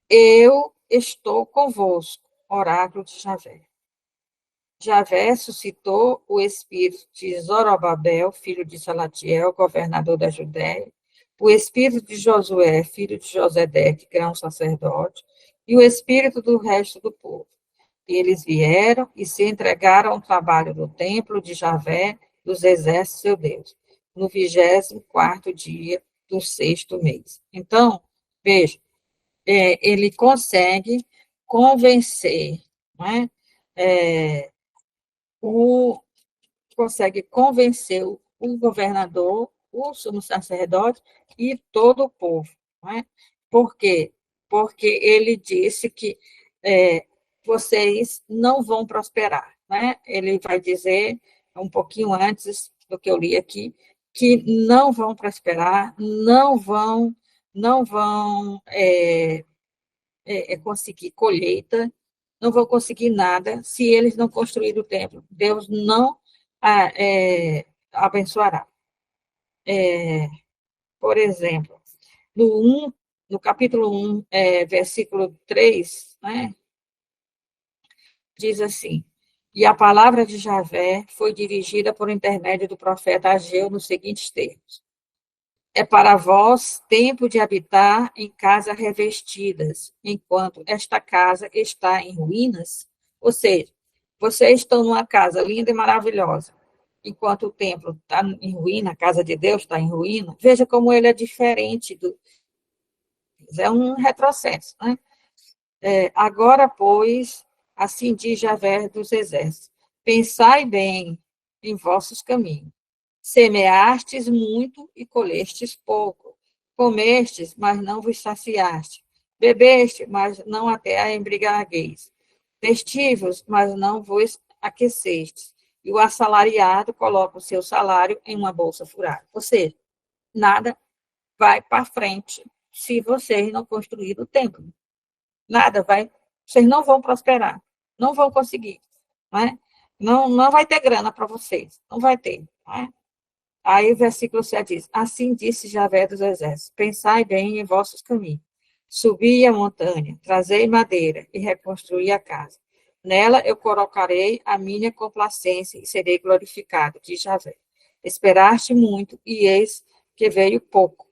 Eu estou convosco, oráculo de Javé. Javé suscitou o espírito de Zorobabel, filho de Salatiel, governador da Judéia, o espírito de Josué, filho de Josedeque, grão sacerdote, e o espírito do resto do povo. E eles vieram e se entregaram ao trabalho do templo de Javé, dos exércitos, seu Deus, no 24º dia do 6º mês. Então, veja, ele consegue convencer, né? O, Consegue convencer o governador, o sumo sacerdote e todo o povo. Não é? Por quê? Porque ele disse que vocês não vão prosperar. Né? Ele vai dizer, um pouquinho antes do que eu li aqui, que não vão prosperar, não vão conseguir colheita, não vão conseguir nada se eles não construírem o templo. Deus não abençoará. Por exemplo, no capítulo 1, versículo 3, né, diz assim: E a palavra de Javé foi dirigida por intermédio do profeta Ageu nos seguintes termos: É para vós tempo de habitar em casas revestidas, enquanto esta casa está em ruínas. Ou seja, vocês estão numa casa linda e maravilhosa, enquanto o templo está em ruína, a casa de Deus está em ruína. Veja como ele é diferente é um retrocesso, né? Agora, pois, assim diz Javé dos exércitos: pensai bem em vossos caminhos. Semeastes muito e colhestes pouco. Comestes, mas não vos saciaste. Bebeste, mas não até a embriaguez. Vestivos, mas não vos aquecestes. E o assalariado coloca o seu salário em uma bolsa furada. Ou seja, nada vai para frente se vocês não construírem o templo. Nada vai. Vocês não vão prosperar. Não vão conseguir. Não, é? Não vai ter grana para vocês. Não vai ter. Não é? Aí o versículo 7 diz: Assim disse Javé dos exércitos: Pensai bem em vossos caminhos. Subi a montanha, trazei madeira e reconstruí a casa. Nela eu colocarei a minha complacência e serei glorificado, diz Javé. Esperaste muito, e eis que veio pouco.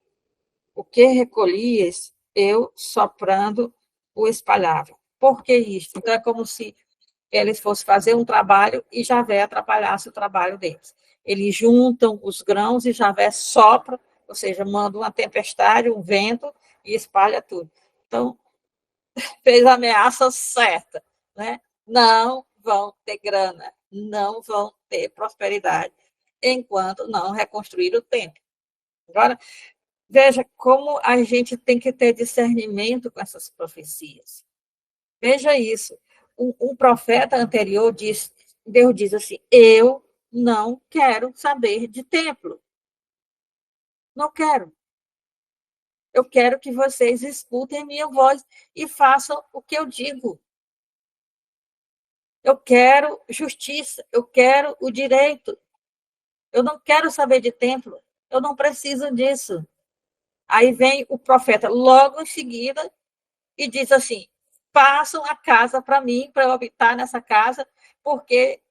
O que recolhias, eu soprando o espalhava. Por que isso? Então é como se eles fossem fazer um trabalho e Javé atrapalhasse o trabalho deles. Eles juntam os grãos e Javé sopra, ou seja, manda uma tempestade, um vento e espalha tudo. Então, fez a ameaça certa, né? Não vão ter grana, não vão ter prosperidade enquanto não reconstruir o templo. Agora, veja como a gente tem que ter discernimento com essas profecias. Veja isso. Um profeta anterior diz, Deus diz assim, eu não quero saber de templo. Não quero. Eu quero que vocês escutem minha voz e façam o que eu digo. Eu quero justiça, eu quero o direito. Eu não quero saber de templo. Eu não preciso disso. Aí vem o profeta logo em seguida e diz assim, passam a casa para mim, para eu habitar nessa casa, porque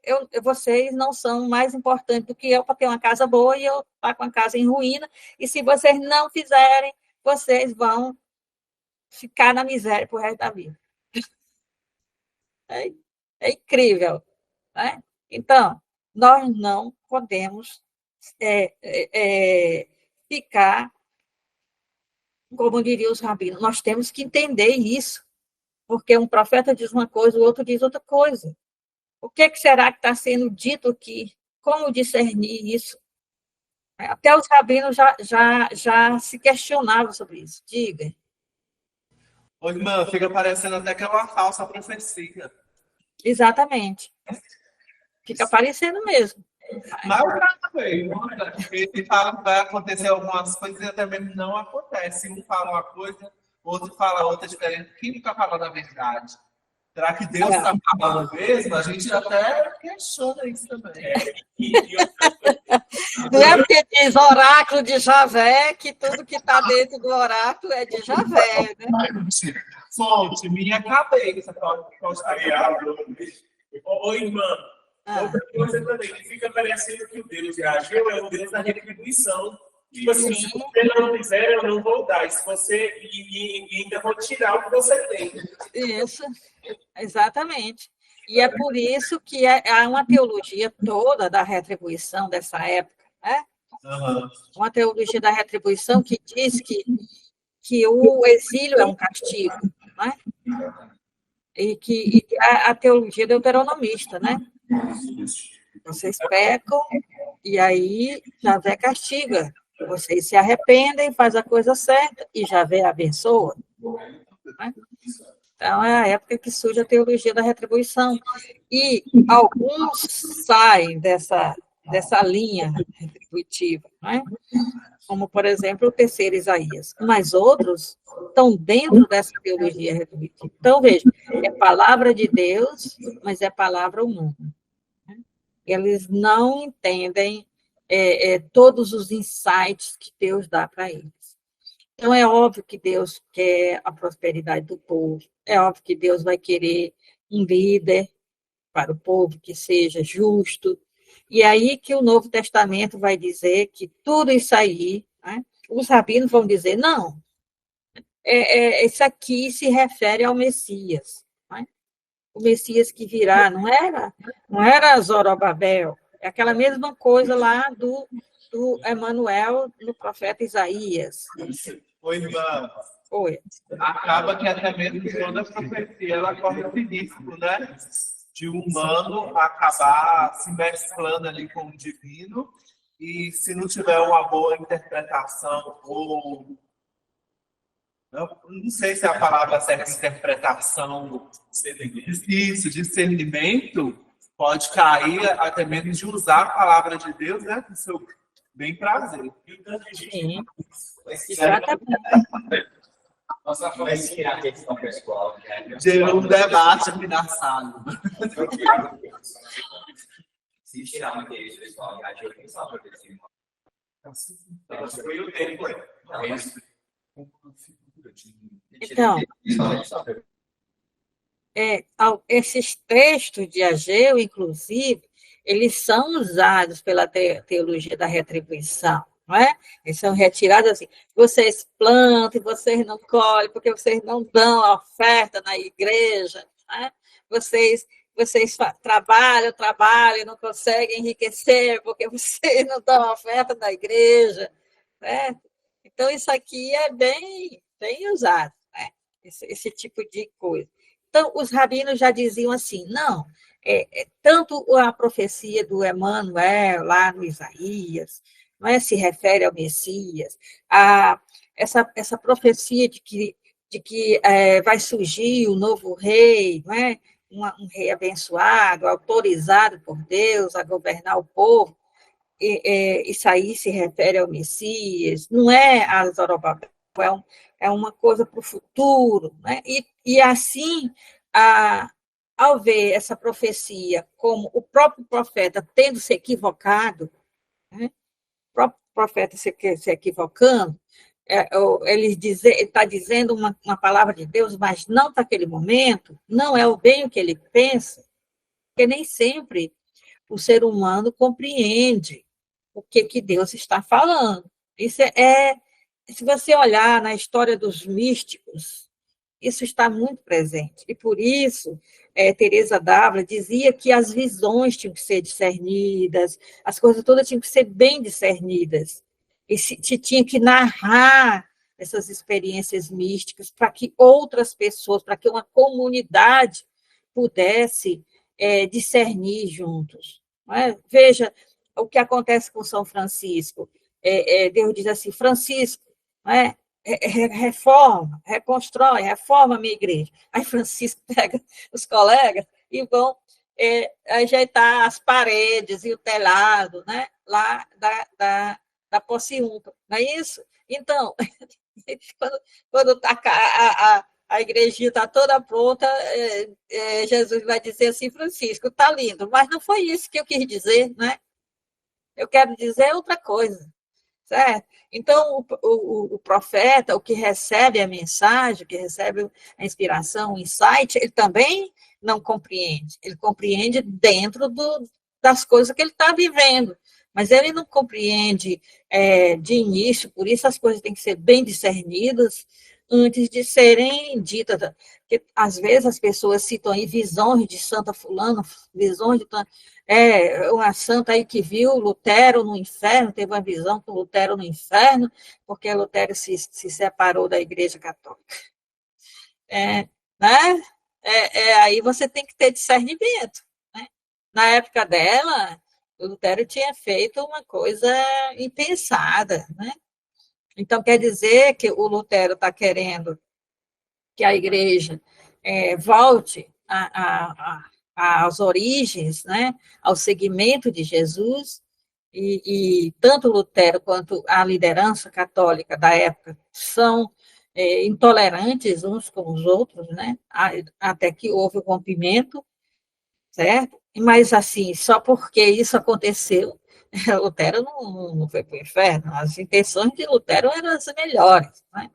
vocês não são mais importantes do que eu para ter uma casa boa e eu estar com a casa em ruína, e se vocês não fizerem, vocês vão ficar na miséria por resto da vida. É incrível, né? Então, nós não podemos ficar, como diriam os rabinos, nós temos que entender isso, porque um profeta diz uma coisa, o outro diz outra coisa. O que será que está sendo dito aqui? Como discernir isso? Até os rabinos já se questionavam sobre isso. Diga. Ô, irmã, fica parecendo até que é uma falsa profecia. Exatamente. Fica parecendo mesmo. Mas também, ele fala que vai acontecer algumas coisas e até mesmo não acontece. Um fala uma coisa, outro fala outra diferente. Quem está falando a verdade? Será que Deus está falando mesmo? A gente até questiona isso também. Não é porque diz oráculo de Javé que tudo que está dentro do oráculo é de Javé, né? Fonte, minha cabeça. Ô, irmã, outra coisa também, que fica parecendo que o Deus de Ageu é o Deus da retribuição. Tipo assim, se você não fizer, eu não vou dar. Se você, e ainda vou tirar o que você tem. Isso, exatamente. E é por isso que há uma teologia toda da retribuição dessa época, né? Uma teologia da retribuição que diz que o exílio é um castigo, né? E a teologia deuteronomista, né? Vocês pecam e aí Javé castiga. Vocês se arrependem, faz a coisa certa e Javé abençoa. Né? Então, é a época que surge a teologia da retribuição. E alguns saem dessa linha retributiva, né? Como, por exemplo, o terceiro Isaías. Mas outros estão dentro dessa teologia retributiva. Então, veja, é palavra de Deus, mas é palavra humana. Eles não entendem todos os insights que Deus dá para eles. Então, é óbvio que Deus quer a prosperidade do povo, é óbvio que Deus vai querer um líder para o povo que seja justo, e aí que o Novo Testamento vai dizer que tudo isso aí, né, os rabinos vão dizer, não, isso aqui se refere ao Messias, né? O Messias que virá, não era Zorobabel, é aquela mesma coisa lá do Emanuel no profeta Isaías. Oi, irmã. Oi. Acaba que até mesmo toda a profecia ela corre o risco, né? De um humano acabar se mesclando ali com o divino e se não tiver uma boa interpretação ou não sei se é a palavra certa, interpretação, isso, discernimento, pode cair até mesmo de usar a palavra de Deus, né? Com seu bem prazer. Sim, exatamente. Nossa, vai tirar a questão pessoal. Gerou um debate aqui na sala. Se tirar uma questão pessoal, a gente não sabe o que Foi o tempo. Então, esses textos de Ageu, inclusive, eles são usados pela teologia da retribuição, não é? Eles são retirados assim, vocês plantam e vocês não colhem, porque vocês não dão a oferta na igreja, não é? Vocês vocês trabalham, trabalham, não conseguem enriquecer porque vocês não dão oferta da igreja, né? Então, isso aqui é bem, bem usado, né? Esse tipo de coisa. Então, os rabinos já diziam assim, não, tanto a profecia do Emanuel, lá no Isaías, não é, se refere ao Messias, essa profecia de que vai surgir o novo rei, não é? Um rei abençoado, autorizado por Deus a governar o povo, isso aí se refere ao Messias, não é a Zorobabel, é uma coisa para o futuro, né? E assim, ao ver essa profecia como o próprio profeta tendo se equivocado, né? O próprio profeta se equivocando, ele está dizendo uma palavra de Deus, mas não para aquele momento, não é o bem o que ele pensa, porque nem sempre o ser humano compreende o que Deus está falando. Isso se você olhar na história dos místicos, isso está muito presente. E por isso, Teresa d'Ávila dizia que as visões tinham que ser discernidas, as coisas todas tinham que ser bem discernidas. E se tinha que narrar essas experiências místicas para que outras pessoas, para que uma comunidade pudesse discernir juntos. Não é? Veja o que acontece com São Francisco. Deus diz assim, Francisco, não é? Reforma, reconstrói, reforma a minha igreja. Aí Francisco pega os colegas e vão ajeitar as paredes e o telhado, né? Lá da Pociúnca, não é isso? Então, quando a igrejinha está toda pronta, Jesus vai dizer assim, Francisco, está lindo, mas não foi isso que eu quis dizer, né? Eu quero dizer outra coisa, certo? Então, o profeta, o que recebe a mensagem, o que recebe a inspiração, o insight, ele também não compreende. Ele compreende dentro das coisas que ele está vivendo, mas ele não compreende de início, por isso as coisas têm que ser bem discernidas antes de serem ditas. Porque, às vezes, as pessoas citam aí visões de Santa Fulano, visões de uma santa aí que viu Lutero no inferno, teve uma visão com Lutero no inferno, porque Lutero se separou da Igreja Católica. Né? Aí você tem que ter discernimento. Né? Na época dela, o Lutero tinha feito uma coisa impensada. Né? Então, quer dizer que o Lutero está querendo que a Igreja volte às origens, né, ao segmento de Jesus, e tanto Lutero quanto a liderança católica da época são intolerantes uns com os outros, né, até que houve o rompimento, certo? Mas, assim, só porque isso aconteceu, Lutero não foi para o inferno, as intenções de Lutero eram as melhores, né?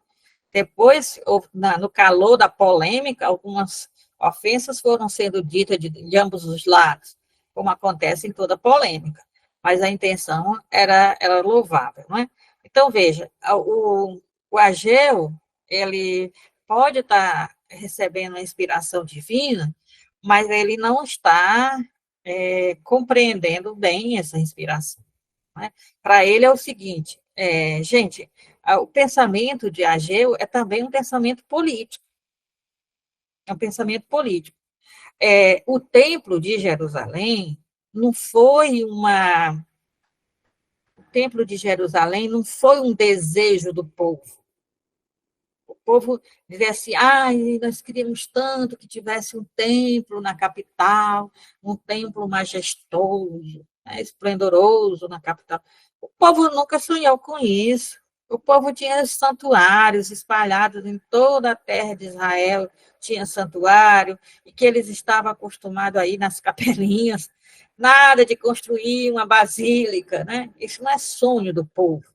Depois, no calor da polêmica, algumas ofensas foram sendo ditas de ambos os lados, como acontece em toda polêmica, mas a intenção era louvável, não é? Então, veja, o Ageu, ele pode estar recebendo a inspiração divina, mas ele não está compreendendo bem essa inspiração. Né? Para ele é o seguinte, gente, o pensamento de Ageu é também um pensamento político. É um pensamento político. O Templo de Jerusalém não foi o Templo de Jerusalém não foi um desejo do povo. O povo dizia assim, nós queríamos tanto que tivesse um templo na capital, um templo majestoso, né, esplendoroso na capital. O povo nunca sonhou com isso. O povo tinha santuários espalhados em toda a terra de Israel, tinha santuário, e que eles estavam acostumados aí nas capelinhas, nada de construir uma basílica, né? Isso não é sonho do povo.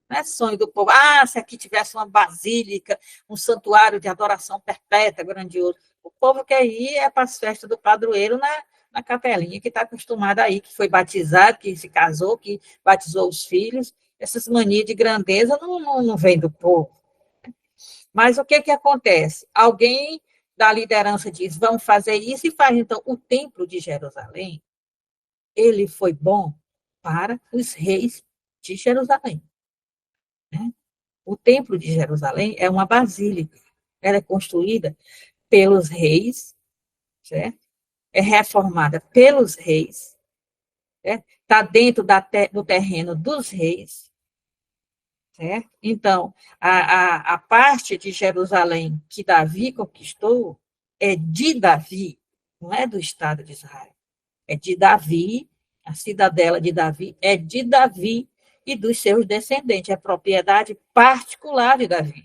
Não é sonho do povo. Se aqui tivesse uma basílica, um santuário de adoração perpétua, grandioso. O povo quer ir para as festas do padroeiro na capelinha, que está acostumado aí, que foi batizado, que se casou, que batizou os filhos. Essas manias de grandeza não vêm do povo. Mas o que acontece? Alguém da liderança diz, vamos fazer isso, e faz. Então, o templo de Jerusalém, ele foi bom para os reis de Jerusalém. Né? O templo de Jerusalém é uma basílica. Ela é construída pelos reis, certo? É reformada pelos reis, está dentro do terreno dos reis, certo? Então, a parte de Jerusalém que Davi conquistou é de Davi, não é do Estado de Israel. É de Davi, a cidadela de Davi é de Davi e dos seus descendentes, é propriedade particular de Davi.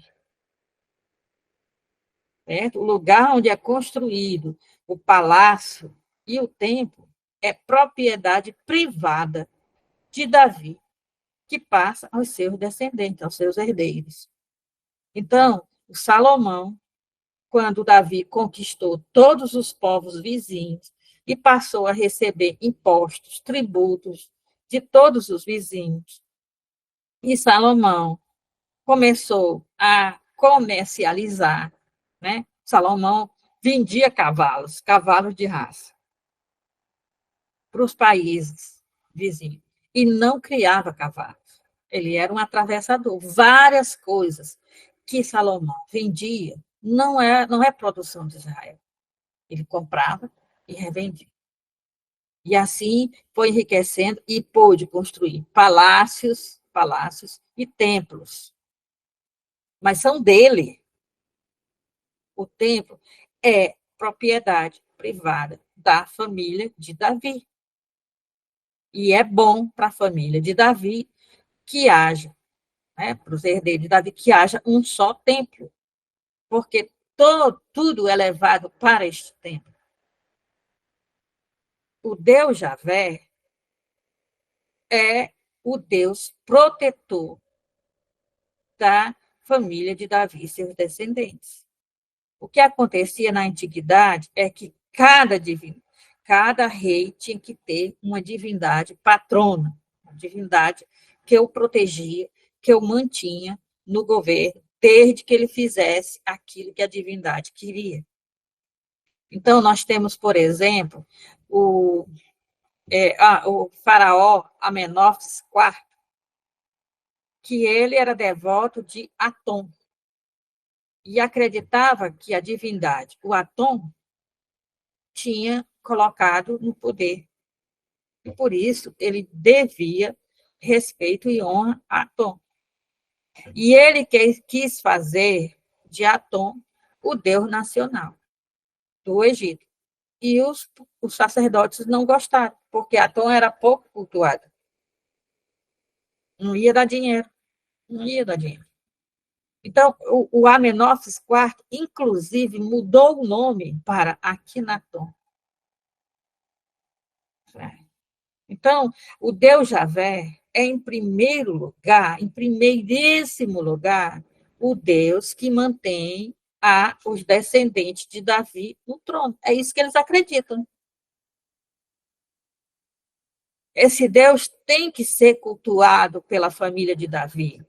Certo? O lugar onde é construído o palácio e o templo é propriedade privada de Davi, que passa aos seus descendentes, aos seus herdeiros. Então, o Salomão, quando Davi conquistou todos os povos vizinhos e passou a receber impostos, tributos de todos os vizinhos, e Salomão começou a comercializar, né? Salomão vendia cavalos de raça, para os países vizinhos, e não criava cavalos. Ele era um atravessador. Várias coisas que Salomão vendia não é produção de Israel. Ele comprava e revendia. E assim foi enriquecendo e pôde construir palácios e templos. Mas são dele. O templo é propriedade privada da família de Davi. E é bom para a família de Davi que haja, para os herdeiros de Davi, que haja um só templo, porque tudo é levado para este templo. O Deus Javé é o Deus protetor da família de Davi e seus descendentes. O que acontecia na antiguidade é que cada rei tinha que ter uma divindade patrona, uma divindade que o protegia, que o mantinha no governo, desde que ele fizesse aquilo que a divindade queria. Então, nós temos, por exemplo, o faraó Amenófis IV, que ele era devoto de Atom, e acreditava que a divindade, o Atom, tinha colocado no poder. E por isso ele devia respeito e honra a Atom. E ele quis fazer de Atom o Deus nacional do Egito. E os sacerdotes não gostaram, porque Atom era pouco cultuado. Não ia dar dinheiro. Não ia dar dinheiro. Então, o Amenófis IV, inclusive, mudou o nome para Akhenaton. Então, o Deus Javé é, em primeiro lugar, em primeiríssimo lugar, o Deus que mantém os descendentes de Davi no trono. É isso que eles acreditam. Esse Deus tem que ser cultuado pela família de Davi.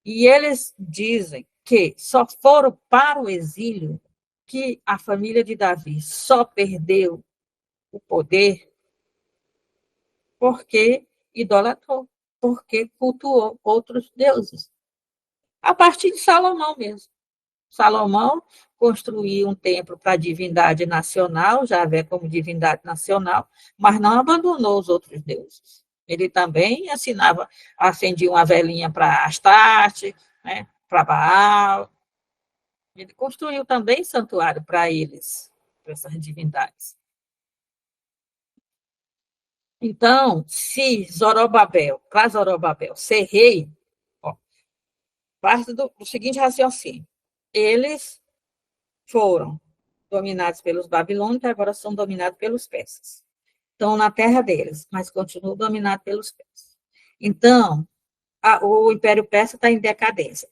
E eles dizem que só foram para o exílio, que a família de Davi só perdeu o poder porque idolatrou, porque cultuou outros deuses. A partir de Salomão mesmo. Salomão construiu um templo para a divindade nacional, Javé como divindade nacional, mas não abandonou os outros deuses. Ele também acendia uma velinha para Astarte, né, para Baal. Ele construiu também santuário para eles, para essas divindades. Então, se para Zorobabel ser rei, parte do seguinte raciocínio: eles foram dominados pelos babilônios e agora são dominados pelos persas. Estão na terra deles, mas continuam dominados pelos persas. Então, o Império Persa está em decadência.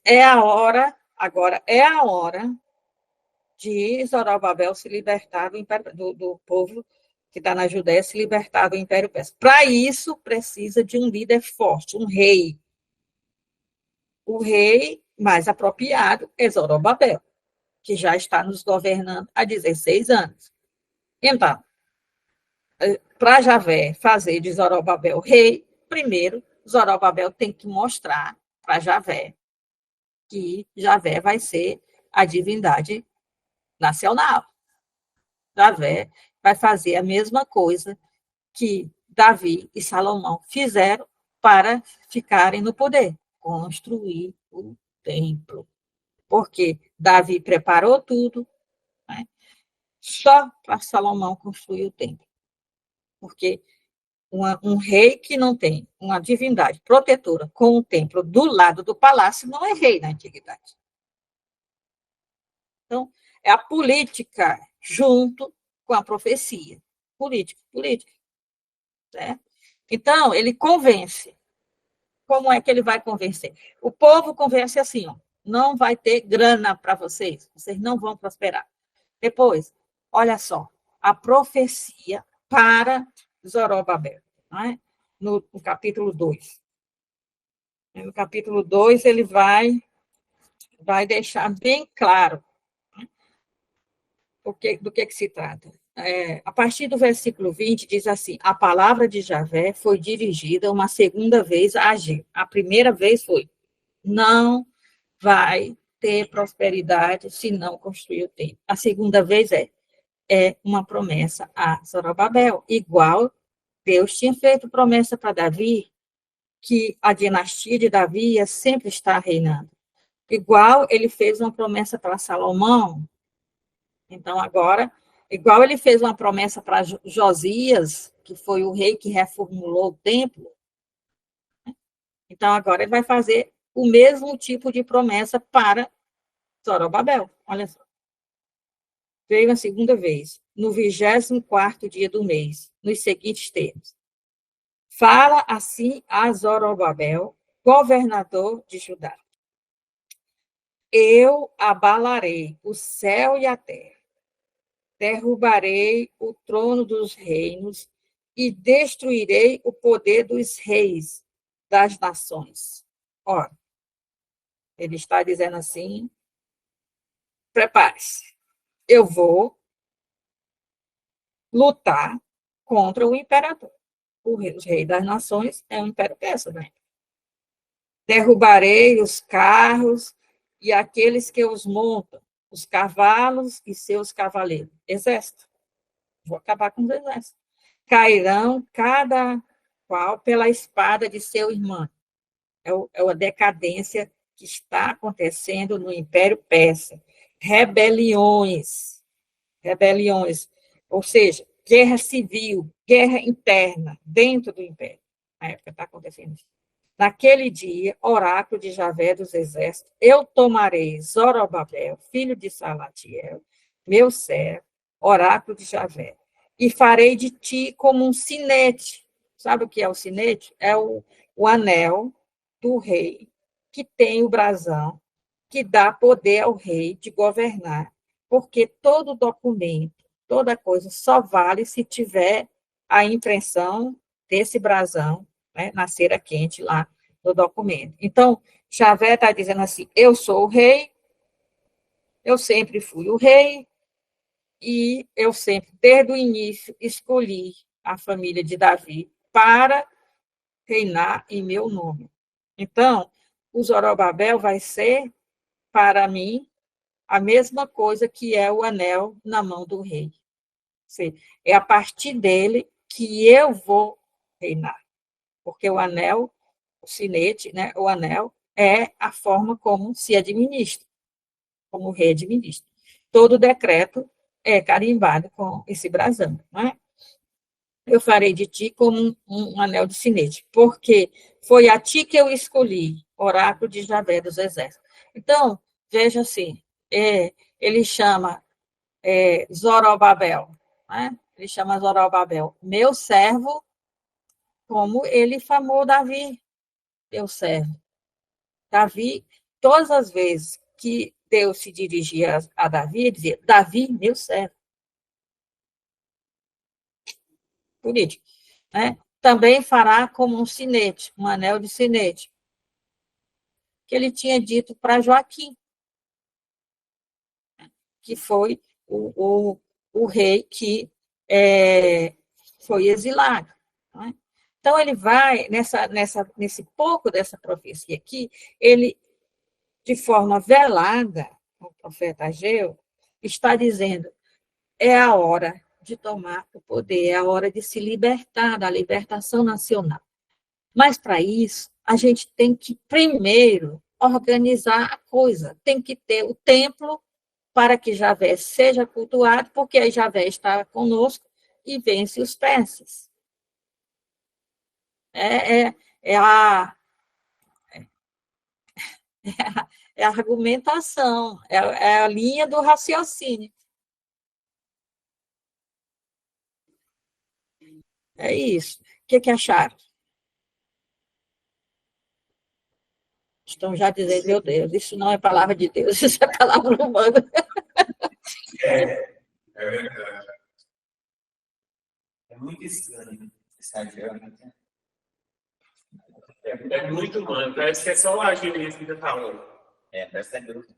Agora é a hora de Zorobabel se libertar do povo que está na Judéia, se libertar do Império Persa. Para isso, precisa de um líder forte, um rei. O rei mais apropriado é Zorobabel. que já está nos governando há 16 anos. Então, para Javé fazer de Zorobabel rei, primeiro, Zorobabel tem que mostrar para Javé que Javé vai ser a divindade nacional. Javé vai fazer a mesma coisa que Davi e Salomão fizeram para ficarem no poder, construir o templo. Porque Davi preparou tudo, né, só para Salomão construir o templo. Porque um rei que não tem uma divindade protetora com o templo do lado do palácio não é rei na antiguidade. Então, é a política junto com a profecia. Política. Certo? Então, ele convence. Como é que ele vai convencer? O povo convence assim, ó, não vai ter grana para vocês não vão prosperar. Depois, olha só, a profecia para Zorobabel, não é? No capítulo 2. No capítulo 2, ele vai deixar bem claro, né, do que se trata. A partir do versículo 20, diz assim: a palavra de Javé foi dirigida uma segunda vez a Ageu. A primeira vez foi: não vai ter prosperidade se não construir o templo. A segunda vez é uma promessa a Zorobabel, igual Deus tinha feito promessa para Davi, que a dinastia de Davi ia sempre estar reinando. Igual ele fez uma promessa para Salomão. Então, agora, igual ele fez uma promessa para Josias, que foi o rei que reformulou o templo. Então, agora ele vai fazer o mesmo tipo de promessa para Zorobabel. Olha só. Veio a segunda vez, no 24º dia do mês, nos seguintes termos: fala assim a Zorobabel, governador de Judá: eu abalarei o céu e a terra, derrubarei o trono dos reinos e destruirei o poder dos reis das nações. Ora, ele está dizendo assim: prepare-se, eu vou lutar contra o imperador. O rei das nações é o Império Persa, né? Derrubarei os carros e aqueles que os montam, os cavalos e seus cavaleiros. Exército. Vou acabar com os exércitos. Cairão cada qual pela espada de seu irmão. É a decadência que está acontecendo no Império Persa. Rebeliões, ou seja, guerra civil, guerra interna dentro do Império. Na época está acontecendo isso. Naquele dia, oráculo de Javé dos exércitos, eu tomarei Zorobabel, filho de Salatiel, meu servo, oráculo de Javé, e farei de ti como um sinete. Sabe o que é o sinete? É o anel do rei, que tem o brasão, que dá poder ao rei de governar, porque todo documento, toda coisa só vale se tiver a impressão desse brasão, né, na cera quente lá no documento. Então, Javé está dizendo assim: eu sou o rei, eu sempre fui o rei, e eu sempre, desde o início, escolhi a família de Davi para reinar em meu nome. Então, o Zorobabel vai ser, para mim, a mesma coisa que é o anel na mão do rei. É a partir dele que eu vou reinar. Porque o anel, o sinete, né, o anel, é a forma como se administra, como o rei administra. Todo decreto é carimbado com esse brasão, não é? Eu farei de ti como um anel de sinete, porque foi a ti que eu escolhi, oráculo de Javé dos exércitos. Então, veja assim, ele chama Zorobabel, né? Ele chama Zorobabel, meu servo, como ele chamou Davi, meu servo. Davi, todas as vezes que Deus se dirigia a Davi, ele dizia: Davi, meu servo. Político, né? Também fará como um sinete, um anel de sinete, que ele tinha dito para Joaquim. que foi o rei que foi exilado. Não é? Então, ele vai, nesse pouco dessa profecia aqui, ele, de forma velada, o profeta Ageu, está dizendo, é a hora de tomar o poder, é a hora de se libertar da libertação nacional. Mas, para isso, a gente tem que, primeiro, organizar a coisa. Tem que ter o templo para que Javé seja cultuado, porque aí Javé está conosco e vence os persas. É a argumentação, é a linha do raciocínio. É isso. O que acharam? Estão já dizendo, meu Deus, isso não é palavra de Deus, isso é palavra humana. É verdade. É muito estranho. É muito humano. Parece que é só o agir mesmo que está falando. Deve ser grupo.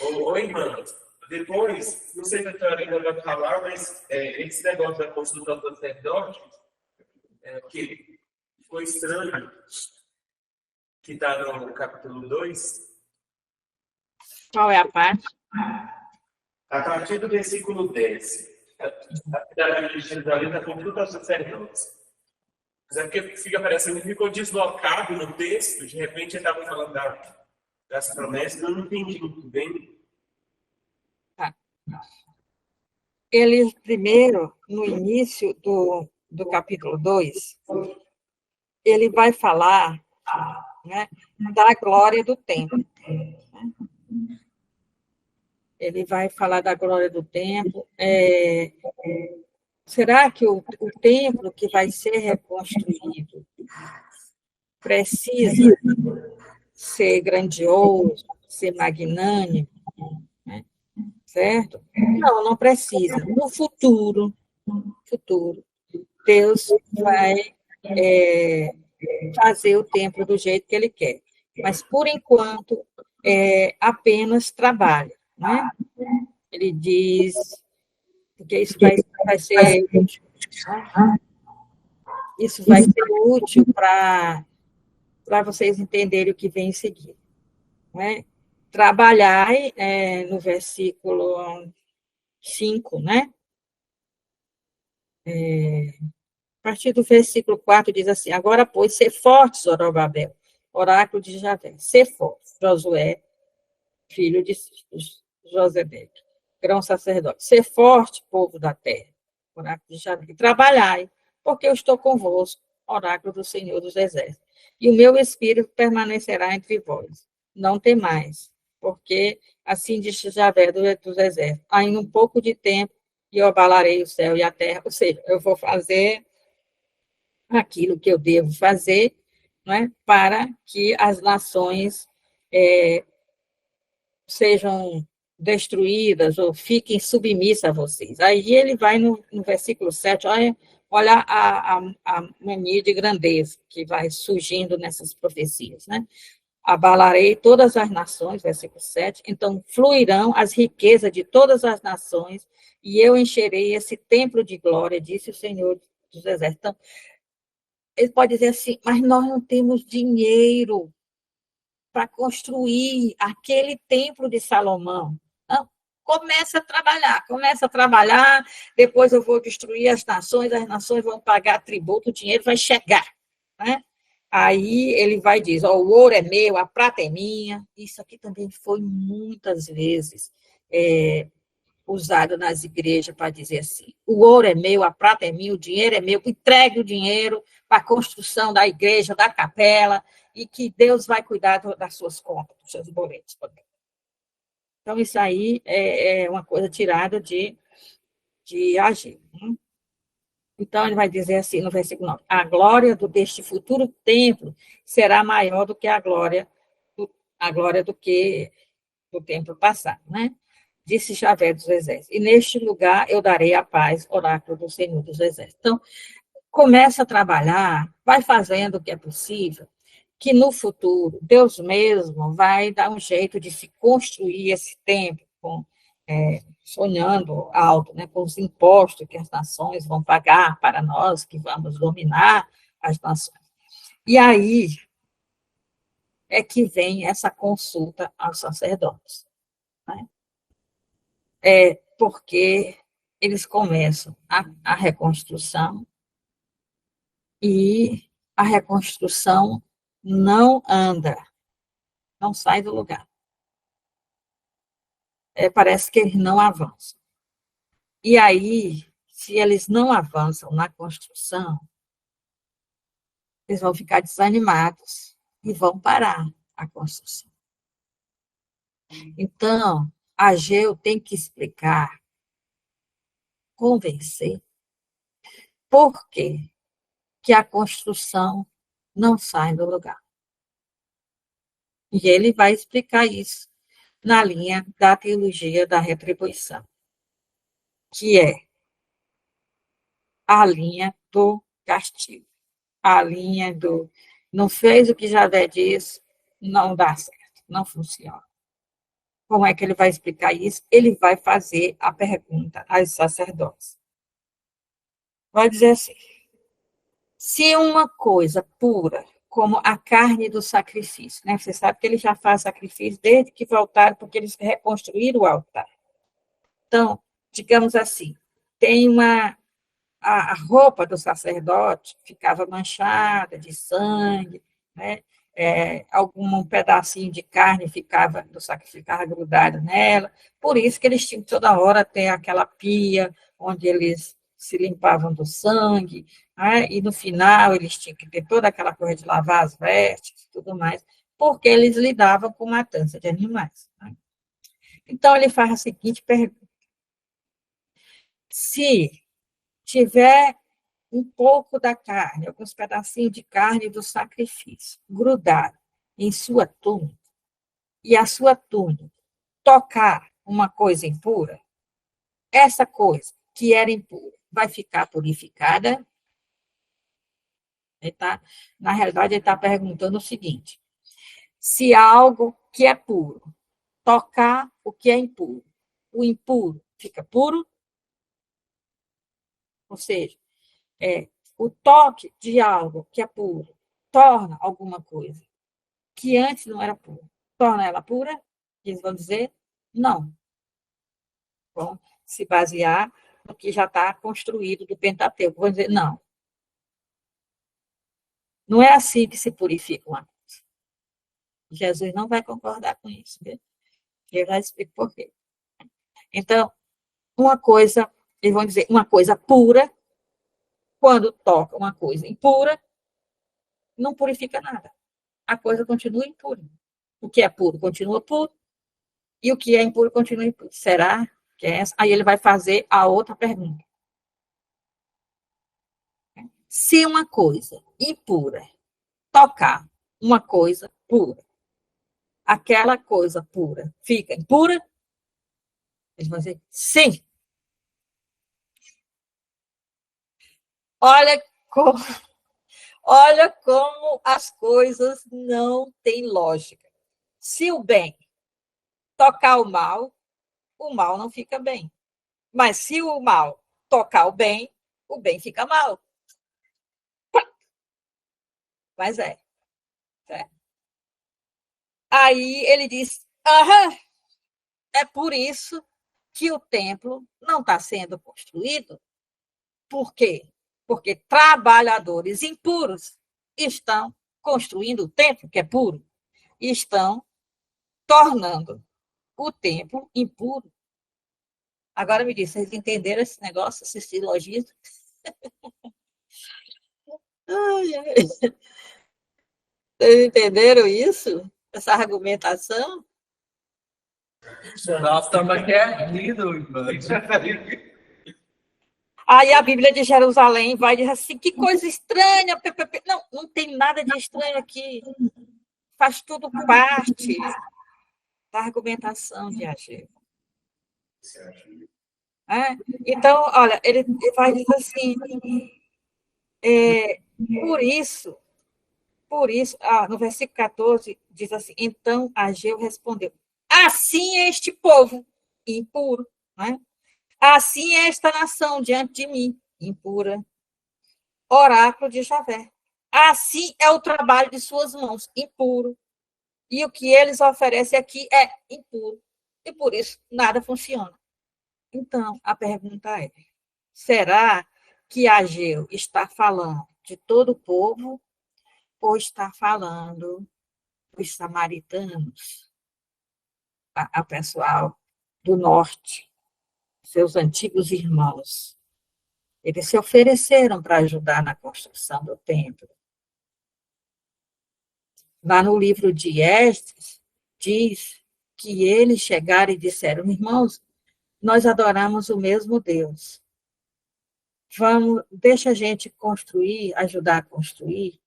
Ô, irmãos, depois, não sei se a senhora ainda vai falar, mas esse negócio da consulta do sacerdote, que foi estranho, que está no capítulo 2. Qual é a parte? A partir do versículo 10. Da Jerusalém, da consulta aos sacerdotes. Mas é porque fica parecendo que ficou deslocado no texto, de repente ele estava falando das promessas, eu não entendi muito bem. Tá. Ele, primeiro, no início do capítulo 2, ele vai falar, né, da glória do templo. Ele vai falar da glória do templo. Será que o templo que vai ser reconstruído precisa ser grandioso, ser magnânimo, né? Certo? Não precisa. No futuro, Deus vai fazer o templo do jeito que Ele quer. Mas, por enquanto, apenas trabalho, né? Ele diz, porque isso vai ser útil. Isso vai ser útil para vocês entenderem o que vem em seguida. Né? Trabalhar no versículo 5, né? A partir do versículo 4 diz assim, agora, pois, ser forte, Zorobabel, oráculo de Javé, ser forte, Josué, filho de Josedeque, grão sacerdote, ser forte, povo da terra, oráculo de Javé, trabalhai, porque eu estou convosco, oráculo do Senhor dos Exércitos, e o meu espírito permanecerá entre vós, não temais, porque assim diz Javé dos Exércitos, ainda um pouco de tempo, e eu abalarei o céu e a terra, ou seja, eu vou fazer aquilo que eu devo fazer, não é? Para que as nações sejam destruídas ou fiquem submissas a vocês. Aí ele vai no versículo 7, olha a mania de grandeza que vai surgindo nessas profecias, né? Abalarei todas as nações, versículo 7, então fluirão as riquezas de todas as nações e eu encherei esse templo de glória, disse o Senhor dos Exércitos. Então, ele pode dizer assim, mas nós não temos dinheiro para construir aquele templo de Salomão. Não, começa a trabalhar, depois eu vou destruir as nações vão pagar tributo, o dinheiro vai chegar. Né? Aí ele vai dizer, o ouro é meu, a prata é minha. Isso aqui também foi muitas vezes usado nas igrejas para dizer assim, o ouro é meu, a prata é minha, o dinheiro é meu, entregue o dinheiro para a construção da igreja, da capela, e que Deus vai cuidar das suas contas, dos seus boletos. Então, isso aí é uma coisa tirada de Ageu. Então, ele vai dizer assim, no versículo 9, a glória deste futuro templo será maior do que a glória do que do templo passado, né? Disse Javé dos Exércitos. E neste lugar eu darei a paz, oráculo do Senhor dos Exércitos. Então, começa a trabalhar, vai fazendo o que é possível, que no futuro Deus mesmo vai dar um jeito de se construir esse templo, sonhando alto, né, com os impostos que as nações vão pagar para nós, que vamos dominar as nações. E aí é que vem essa consulta aos sacerdotes, né? Porque eles começam a reconstrução e a reconstrução não anda, não sai do lugar. Parece que eles não avançam. E aí, se eles não avançam na construção, eles vão ficar desanimados e vão parar a construção. Então, Ageu tem que explicar, convencer, por quê que a construção não sai do lugar. E ele vai explicar isso na linha da teologia da retribuição, que é a linha do castigo, a linha do não fez o que Javé disse, não dá certo, não funciona. Como é que ele vai explicar isso? Ele vai fazer a pergunta aos sacerdotes. Vai dizer assim: se uma coisa pura, como a carne do sacrifício, né? Você sabe que ele já faz sacrifício desde que voltaram, porque eles reconstruíram o altar. Então, digamos assim, tem a roupa do sacerdote ficava manchada de sangue, né? Algum pedacinho de carne ficava grudado nela, por isso que eles tinham toda hora ter aquela pia onde eles se limpavam do sangue, né? E no final eles tinham que ter toda aquela coisa de lavar as vestes e tudo mais, porque eles lidavam com matança de animais, né? Então ele faz a seguinte pergunta: se tiver um pouco da carne, alguns pedacinhos de carne do sacrifício, grudado em sua túnica, e a sua túnica tocar uma coisa impura, essa coisa que era impura vai ficar purificada? Na realidade, ele está perguntando o seguinte: se algo que é puro tocar o que é impuro, o impuro fica puro? Ou seja, o toque de algo que é puro torna alguma coisa que antes não era pura, torna ela pura? Eles vão dizer não. Vão se basear no que já está construído do Pentateuco. Vão dizer não. Não é assim que se purifica uma coisa. Jesus não vai concordar com isso, viu? Eu já explico por quê. Então, uma coisa, eles vão dizer, uma coisa pura, quando toca uma coisa impura, não purifica nada. A coisa continua impura. O que é puro continua puro, e o que é impuro continua impuro. Será que é essa? Aí ele vai fazer a outra pergunta. Se uma coisa impura tocar uma coisa pura, aquela coisa pura fica impura? Eles vão dizer sim. Olha como, olha como as coisas não têm lógica. Se o bem tocar o mal não fica bem. Mas se o mal tocar o bem fica mal. Mas é. Aí ele diz: aham, é por isso que o templo não está sendo construído. Por quê? Porque trabalhadores impuros estão construindo o templo, que é puro, e estão tornando o templo impuro. Agora me diz, vocês entenderam esse negócio, esse silogismo? Vocês entenderam isso? Essa argumentação? Nós estamos aqui rindo, irmã. Aí a Bíblia de Jerusalém vai dizer assim: que coisa estranha. Não, não tem nada de estranho aqui. Faz tudo parte da argumentação de Ageu. Então, olha, ele vai dizer assim: por por isso, no versículo 14, diz assim, então Ageu respondeu, assim é este povo, impuro, né? Assim é esta nação diante de mim, impura. Oráculo de Javé. Assim é o trabalho de suas mãos, impuro. E o que eles oferecem aqui é impuro. E por isso nada funciona. Então, a pergunta é, será que Ageu está falando de todo o povo ou está falando dos samaritanos, a pessoal do norte, seus antigos irmãos? Eles se ofereceram para ajudar na construção do templo. Lá no livro de Esdras, diz que eles chegaram e disseram, irmãos, nós adoramos o mesmo Deus. Deixa a gente construir, ajudar a construir.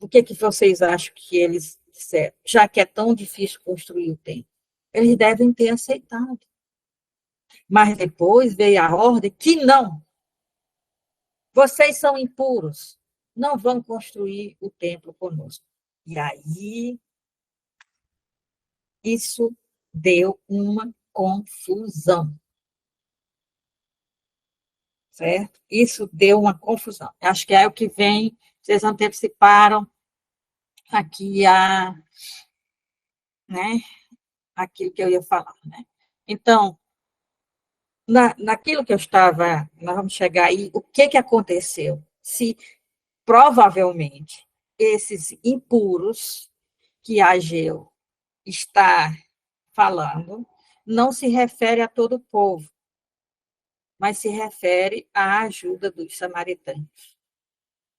O que vocês acham que eles disseram? Já que é tão difícil construir o templo. Eles devem ter aceitado. Mas depois veio a ordem que não. Vocês são impuros. Não vão construir o templo conosco. E aí, isso deu uma confusão. Certo? Isso deu uma confusão. Acho que é o que vem, vocês anteciparam aqui né, aquilo que eu ia falar. Né? Então, naquilo que eu estava, nós vamos chegar aí, o que aconteceu? Se provavelmente esses impuros que Ageu está falando não se refere a todo o povo, mas se refere à ajuda dos samaritanos.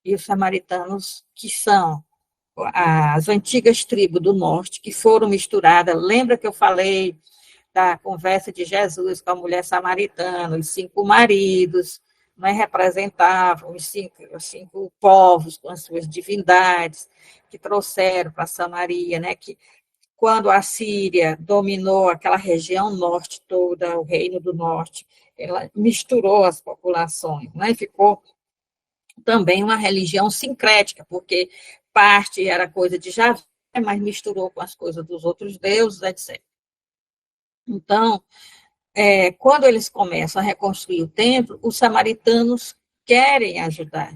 E os samaritanos, que são as antigas tribos do norte, que foram misturadas, lembra que eu falei da conversa de Jesus com a mulher samaritana, os 5 maridos, não é, representavam os cinco povos com as suas divindades, que trouxeram para Samaria, né, que quando a Síria dominou aquela região norte toda, o reino do norte, ela misturou as populações, né, e ficou também uma religião sincrética, porque parte era coisa de Javé, mas misturou com as coisas dos outros deuses, etc. Então, quando eles começam a reconstruir o templo, os samaritanos querem ajudar,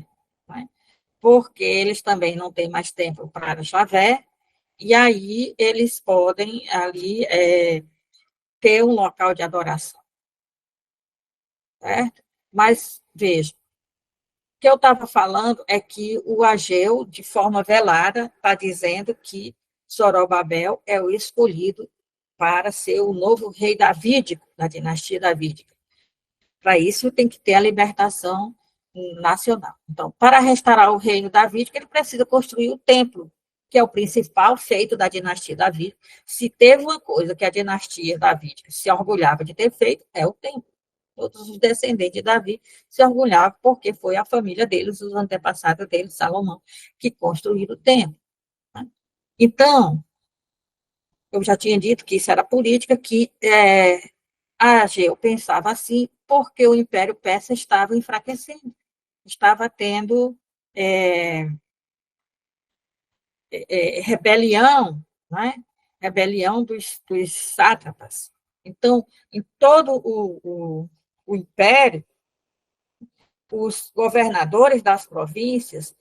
né? Porque eles também não têm mais templo para Javé, e aí eles podem ali ter um local de adoração, certo? Mas, veja, o que eu estava falando é que o Ageu, de forma velada, está dizendo que Zorobabel é o escolhido para ser o novo rei davídico, da dinastia davídica. Para isso, tem que ter a libertação nacional. Então, para restaurar o reino davídico, ele precisa construir o templo, que é o principal feito da dinastia davídica. Se teve uma coisa que a dinastia davídica se orgulhava de ter feito, é o templo. Todos os descendentes de Davi se orgulhavam porque foi a família deles, os antepassados deles, Salomão, que construíram o templo. Então, eu já tinha dito que isso era política, que Ageu pensava assim porque o Império Persa estava enfraquecendo, estava tendo rebelião, né? Rebelião dos sátrapas. Então, em todo o Império, os governadores das províncias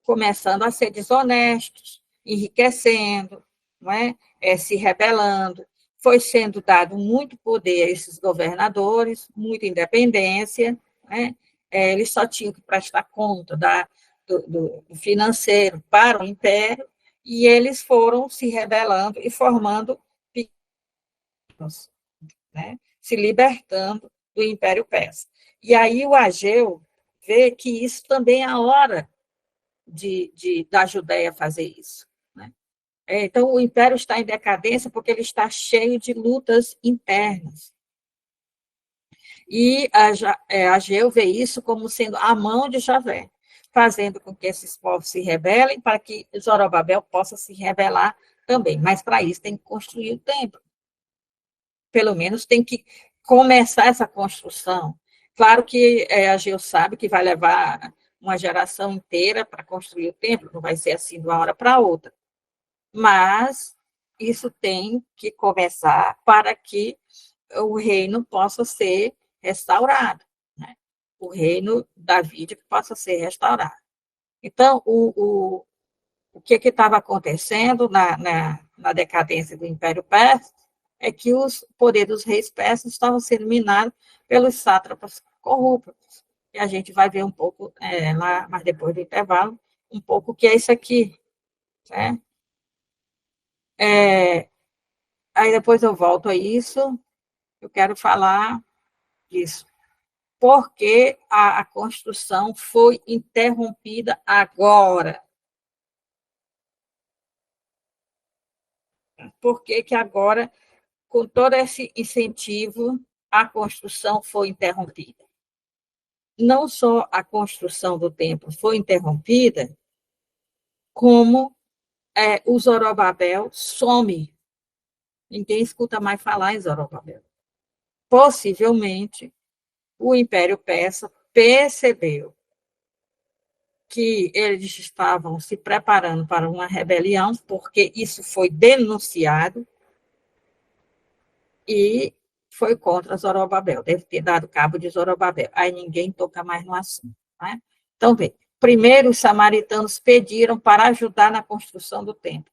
começando a ser desonestos, enriquecendo, não é? Se rebelando. Foi sendo dado muito poder a esses governadores, muita independência, né? Eles só tinham que prestar conta do financeiro para o império, e eles foram se rebelando e formando pequenos, né? Se libertando do Império Persa. E aí o Ageu vê que isso também é a hora da Judéia fazer isso. Né? Então, o Império está em decadência porque ele está cheio de lutas internas. E Ageu vê isso como sendo a mão de Javé, fazendo com que esses povos se rebelem para que Zorobabel possa se rebelar também. Mas, para isso, tem que construir o templo. Pelo menos tem que começar essa construção. Claro que Ageu sabe que vai levar uma geração inteira para construir o templo, não vai ser assim de uma hora para outra. Mas isso tem que começar para que o reino possa ser restaurado, né? O reino davídico possa ser restaurado. Então, o que estava acontecendo na decadência do Império Persa é que os poderes dos reis persas estavam sendo minados pelos sátrapas corruptos. E a gente vai ver um pouco, lá, mas depois do intervalo, um pouco o que é isso aqui. Né? Aí depois eu volto a isso, eu quero falar disso. Por que a construção foi interrompida agora? Por que agora, com todo esse incentivo, a construção foi interrompida? Não só a construção do templo foi interrompida, como o Zorobabel some. Ninguém escuta mais falar em Zorobabel. Possivelmente, o Império Persa percebeu que eles estavam se preparando para uma rebelião, porque isso foi denunciado, e foi contra Zorobabel, deve ter dado cabo de Zorobabel. Aí ninguém toca mais no assunto. Né? Então, vê, primeiro os samaritanos pediram para ajudar na construção do templo.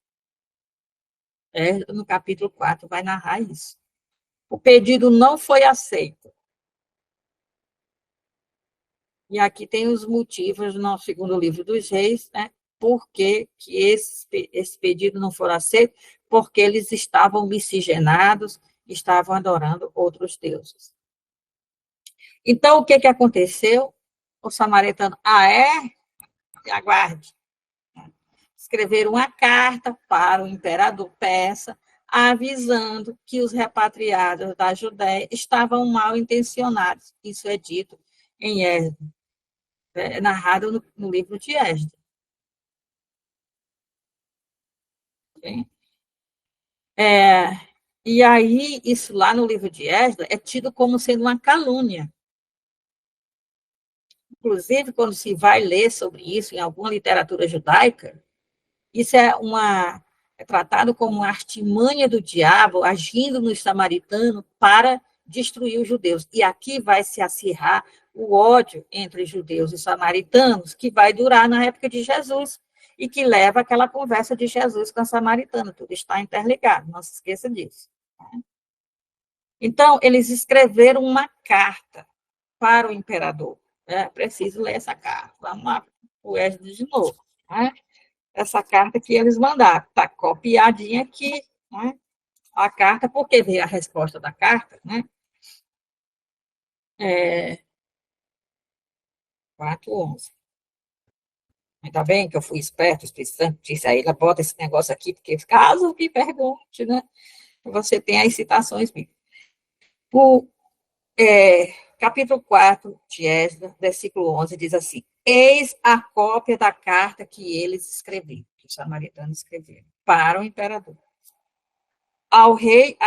No capítulo 4 vai narrar isso. O pedido não foi aceito. E aqui tem os motivos no segundo livro dos reis, né? Por que esse pedido não foi aceito? Porque eles estavam miscigenados, estavam adorando outros deuses. Então, o que aconteceu? O samaritano, aguarde. Escreveram uma carta para o imperador persa, avisando que os repatriados da Judéia estavam mal intencionados. Isso é dito em Esdras, narrado no livro de Esdras. Okay? E aí, isso lá no livro de Esdras é tido como sendo uma calúnia. Inclusive, quando se vai ler sobre isso em alguma literatura judaica, isso é tratado como uma artimanha do diabo agindo nos samaritanos para destruir os judeus. E aqui vai se acirrar o ódio entre judeus e samaritanos, que vai durar na época de Jesus, e que leva àquela conversa de Jesus com a samaritana. Tudo está interligado, não se esqueça disso. Então, eles escreveram uma carta para o imperador. Preciso ler essa carta. Vamos lá, o Esdras de novo. Né? Essa carta que eles mandaram. Está copiadinha aqui, né? A carta, porque veio a resposta da carta, né? 4:11. Ainda bem que eu fui esperto, disse a ele, bota esse negócio aqui, porque caso me pergunte, né? Você tem as citações bíblicas. Capítulo 4 de Esdras, versículo 11, diz assim: eis a cópia da carta que eles escreveram, que os samaritanos escreveram, para o imperador. Ao rei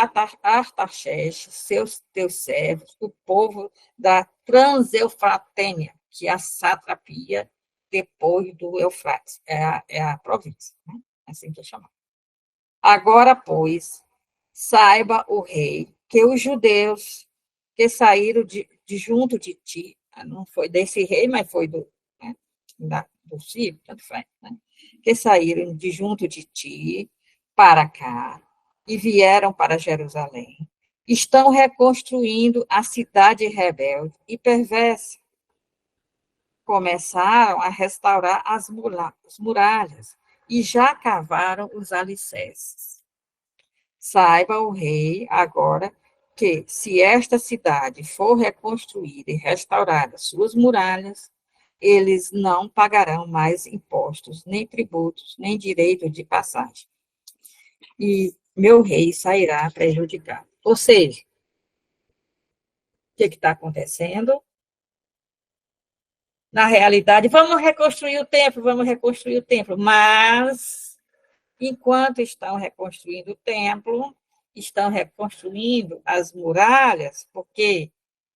Artaxerxes, teus servos, o povo da Transeufratênia, que é a satrapia depois do Eufrates, é a província, né? Assim que é chamado. Agora, pois, saiba o rei que os judeus que saíram de junto de ti, não foi desse rei, mas foi do Ciro, tanto faz, né? Que saíram de junto de ti para cá e vieram para Jerusalém, estão reconstruindo a cidade rebelde e perversa. Começaram a restaurar as muralhas e já cavaram os alicerces. Saiba o rei agora que, se esta cidade for reconstruída e restaurada suas muralhas, eles não pagarão mais impostos, nem tributos, nem direito de passagem. E meu rei sairá prejudicado. Ou seja, o que está acontecendo? Na realidade, vamos reconstruir o templo, mas, enquanto estão reconstruindo o templo, estão reconstruindo as muralhas, porque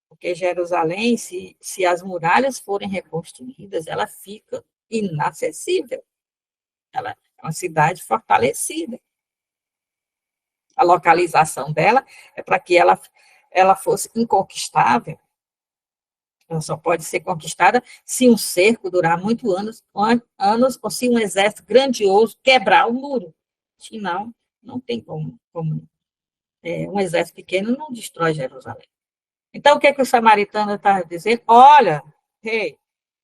Porque Jerusalém, se as muralhas forem reconstruídas, ela fica inacessível. Ela é uma cidade fortalecida. A localização dela é para que ela fosse inconquistável. Ela só pode ser conquistada se um cerco durar muitos anos ou se um exército grandioso quebrar o muro. Senão, não tem como um exército pequeno não destrói Jerusalém. Então, o que o samaritano está dizendo? Olha, rei,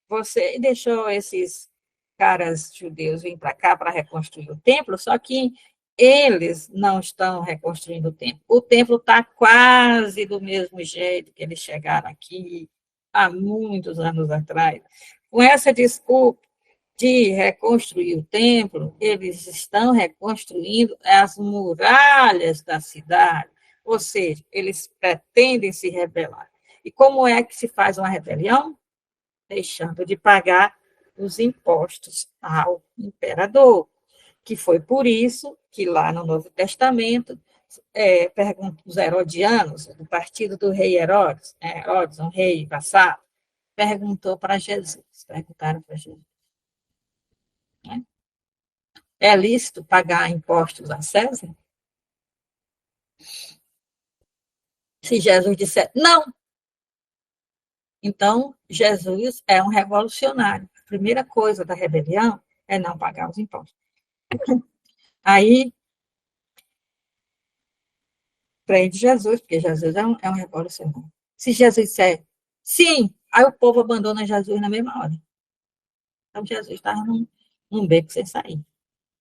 você deixou esses caras judeus virem para cá para reconstruir o templo, só que eles não estão reconstruindo o templo. O templo está quase do mesmo jeito que eles chegaram aqui há muitos anos atrás. Com essa desculpa de reconstruir o templo, eles estão reconstruindo as muralhas da cidade, ou seja, eles pretendem se rebelar. E como é que se faz uma rebelião? Deixando de pagar os impostos ao imperador, que foi por isso que lá no Novo Testamento, os herodianos, do partido do rei Herodes, Herodes, um rei vassalo, perguntaram para Jesus, né? É lícito pagar impostos a César? Se Jesus disser não, então Jesus é um revolucionário. A primeira coisa da rebelião é não pagar os impostos. Aí, prende Jesus, porque Jesus é um revolucionário. Se Jesus disser sim, aí o povo abandona Jesus na mesma hora. Então, Jesus estava num beco sem sair.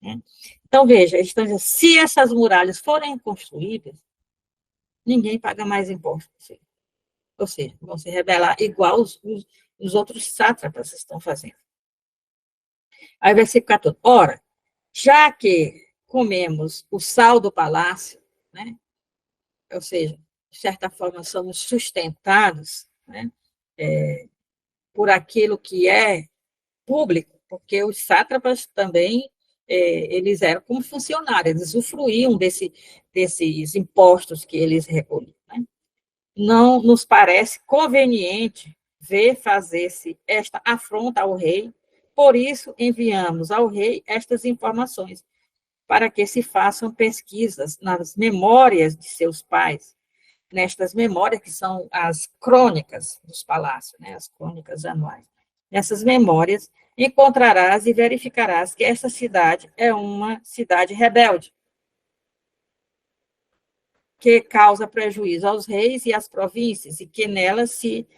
Né? Então, veja, eles estão dizendo, se essas muralhas forem construídas, ninguém paga mais impostos. Ou seja, vão se rebelar igual os outros sátrapas estão fazendo. Aí, versículo 14. Ora, já que comemos o sal do palácio, né? Ou seja, de certa forma, somos sustentados, né? Por aquilo que é público, porque os sátrapas também, eles eram como funcionários, eles usufruíam desses impostos que eles recolhiam. Né? Não nos parece conveniente ver fazer-se esta afronta ao rei, por isso enviamos ao rei estas informações, para que se façam pesquisas nas memórias de seus pais, nestas memórias que são as crônicas dos palácios, né, as crônicas anuais. Nessas memórias encontrarás e verificarás que esta cidade é uma cidade rebelde, que causa prejuízo aos reis e às províncias, e que nela se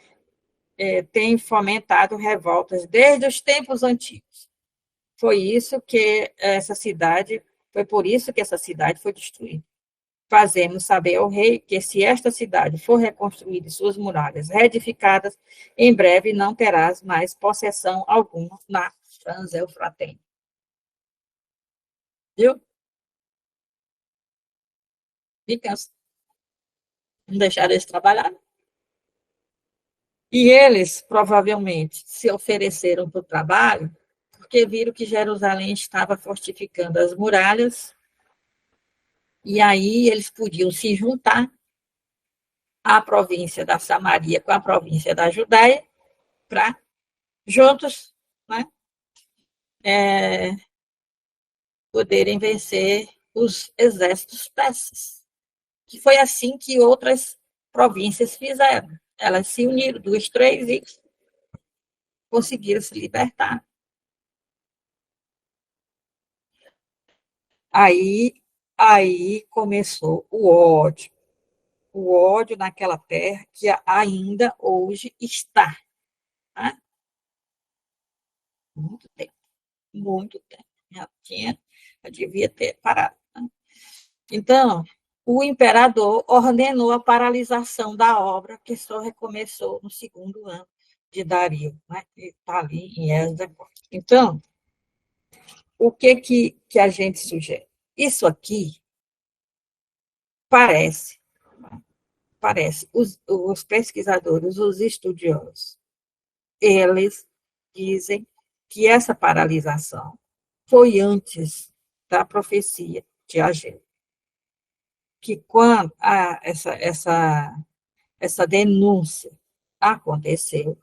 tem fomentado revoltas desde os tempos antigos. Foi por isso que essa cidade foi destruída. Fazemos saber ao rei que, se esta cidade for reconstruída e suas muralhas reedificadas, em breve não terás mais possessão alguma na Transeufratem. Viu? Fica, não deixaram eles trabalhar. E eles, provavelmente, se ofereceram para o trabalho, porque viram que Jerusalém estava fortificando as muralhas, e aí eles podiam se juntar à província da Samaria com a província da Judéia, para juntos, né, poderem vencer os exércitos persas. Que foi assim que outras províncias fizeram. Elas se uniram, 2, 3, e conseguiram se libertar. Aí começou o ódio naquela terra que ainda hoje está. Tá? Muito tempo. Já devia ter parado. Né? Então, o imperador ordenou a paralisação da obra, que só recomeçou no 2º ano de Dario, né? Que está ali em Esdras. Então, o que a gente sugere? Isso aqui parece, os pesquisadores, os estudiosos, eles dizem que essa paralisação foi antes da profecia de Ageu. Que quando essa denúncia aconteceu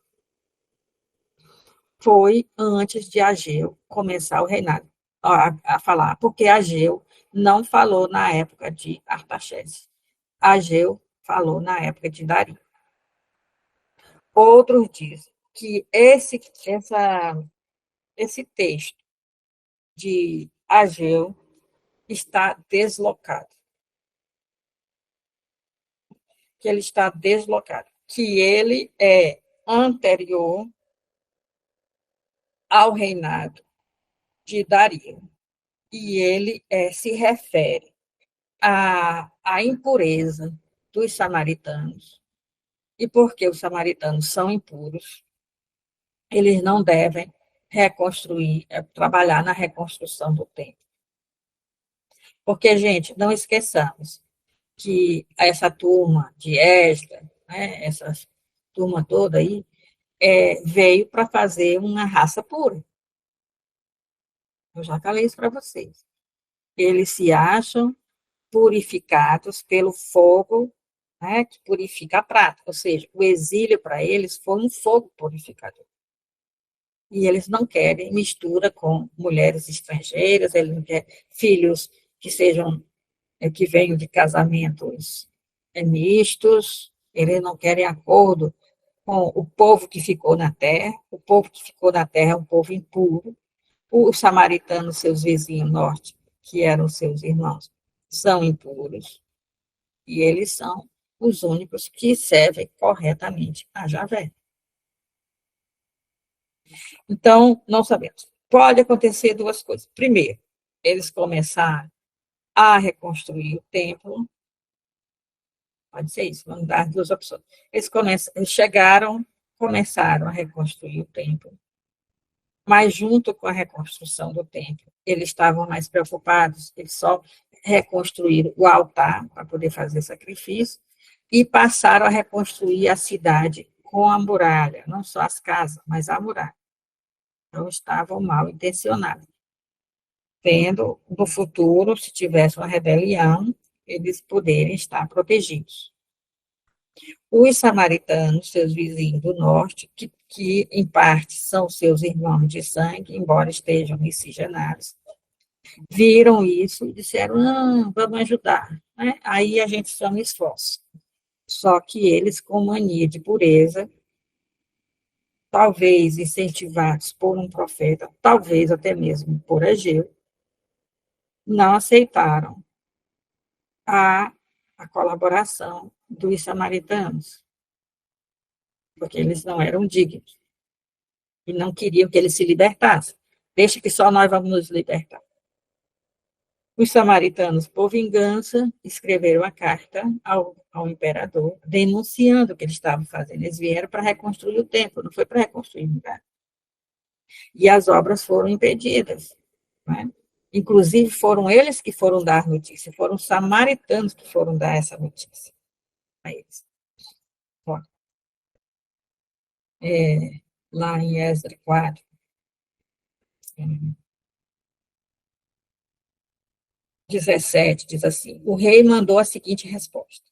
foi antes de Ageu começar o reinado, a falar, porque Ageu não falou na época de Artaxerxes. Ageu falou na época de Dario. Outros dizem que esse texto de Ageu está deslocado, que ele está deslocado, que ele é anterior ao reinado de Dario, e ele se refere à impureza dos samaritanos, e porque os samaritanos são impuros, eles não devem reconstruir, trabalhar na reconstrução do templo. Porque, gente, não esqueçamos que essa turma de Esdras, né, essa turma toda aí, veio para fazer uma raça pura. Eu já falei isso para vocês. Eles se acham purificados pelo fogo, né, que purifica a prata. Ou seja, o exílio para eles foi um fogo purificador. E eles não querem mistura com mulheres estrangeiras, eles não querem filhos que sejam, que venham de casamentos mistos, eles não querem acordo com o povo que ficou na terra. O povo que ficou na terra é um povo impuro. Os samaritanos, seus vizinhos norte, que eram seus irmãos, são impuros. E eles são os únicos que servem corretamente a Javé. Então, não sabemos. Pode acontecer duas coisas. Primeiro, eles começaram a reconstruir o templo. Pode ser isso, vamos dar duas opções. Eles começaram a reconstruir o templo. Mas, junto com a reconstrução do templo, eles estavam mais preocupados, eles só reconstruíram o altar para poder fazer sacrifício e passaram a reconstruir a cidade com a muralha, não só as casas, mas a muralha. Então, estavam mal intencionados, tendo, no futuro, se tivesse uma rebelião, eles poderem estar protegidos. Os samaritanos, seus vizinhos do norte, que em parte são seus irmãos de sangue, embora estejam miscigenados, viram isso e disseram, vamos ajudar. Né? Aí a gente chama esforço. Só que eles, com mania de pureza, talvez incentivados por um profeta, talvez até mesmo por Ageu, não aceitaram a colaboração dos samaritanos, porque eles não eram dignos e não queriam que eles se libertassem. Deixa que só nós vamos nos libertar. Os samaritanos, por vingança, escreveram a carta ao imperador, denunciando o que eles estavam fazendo. Eles vieram para reconstruir o templo, não foi para reconstruir o lugar. E as obras foram impedidas. Né? Inclusive, foram eles que foram dar notícia, foram os samaritanos que foram dar essa notícia a eles. Bom, lá em Esdras 4, 17, diz assim, o rei mandou a seguinte resposta.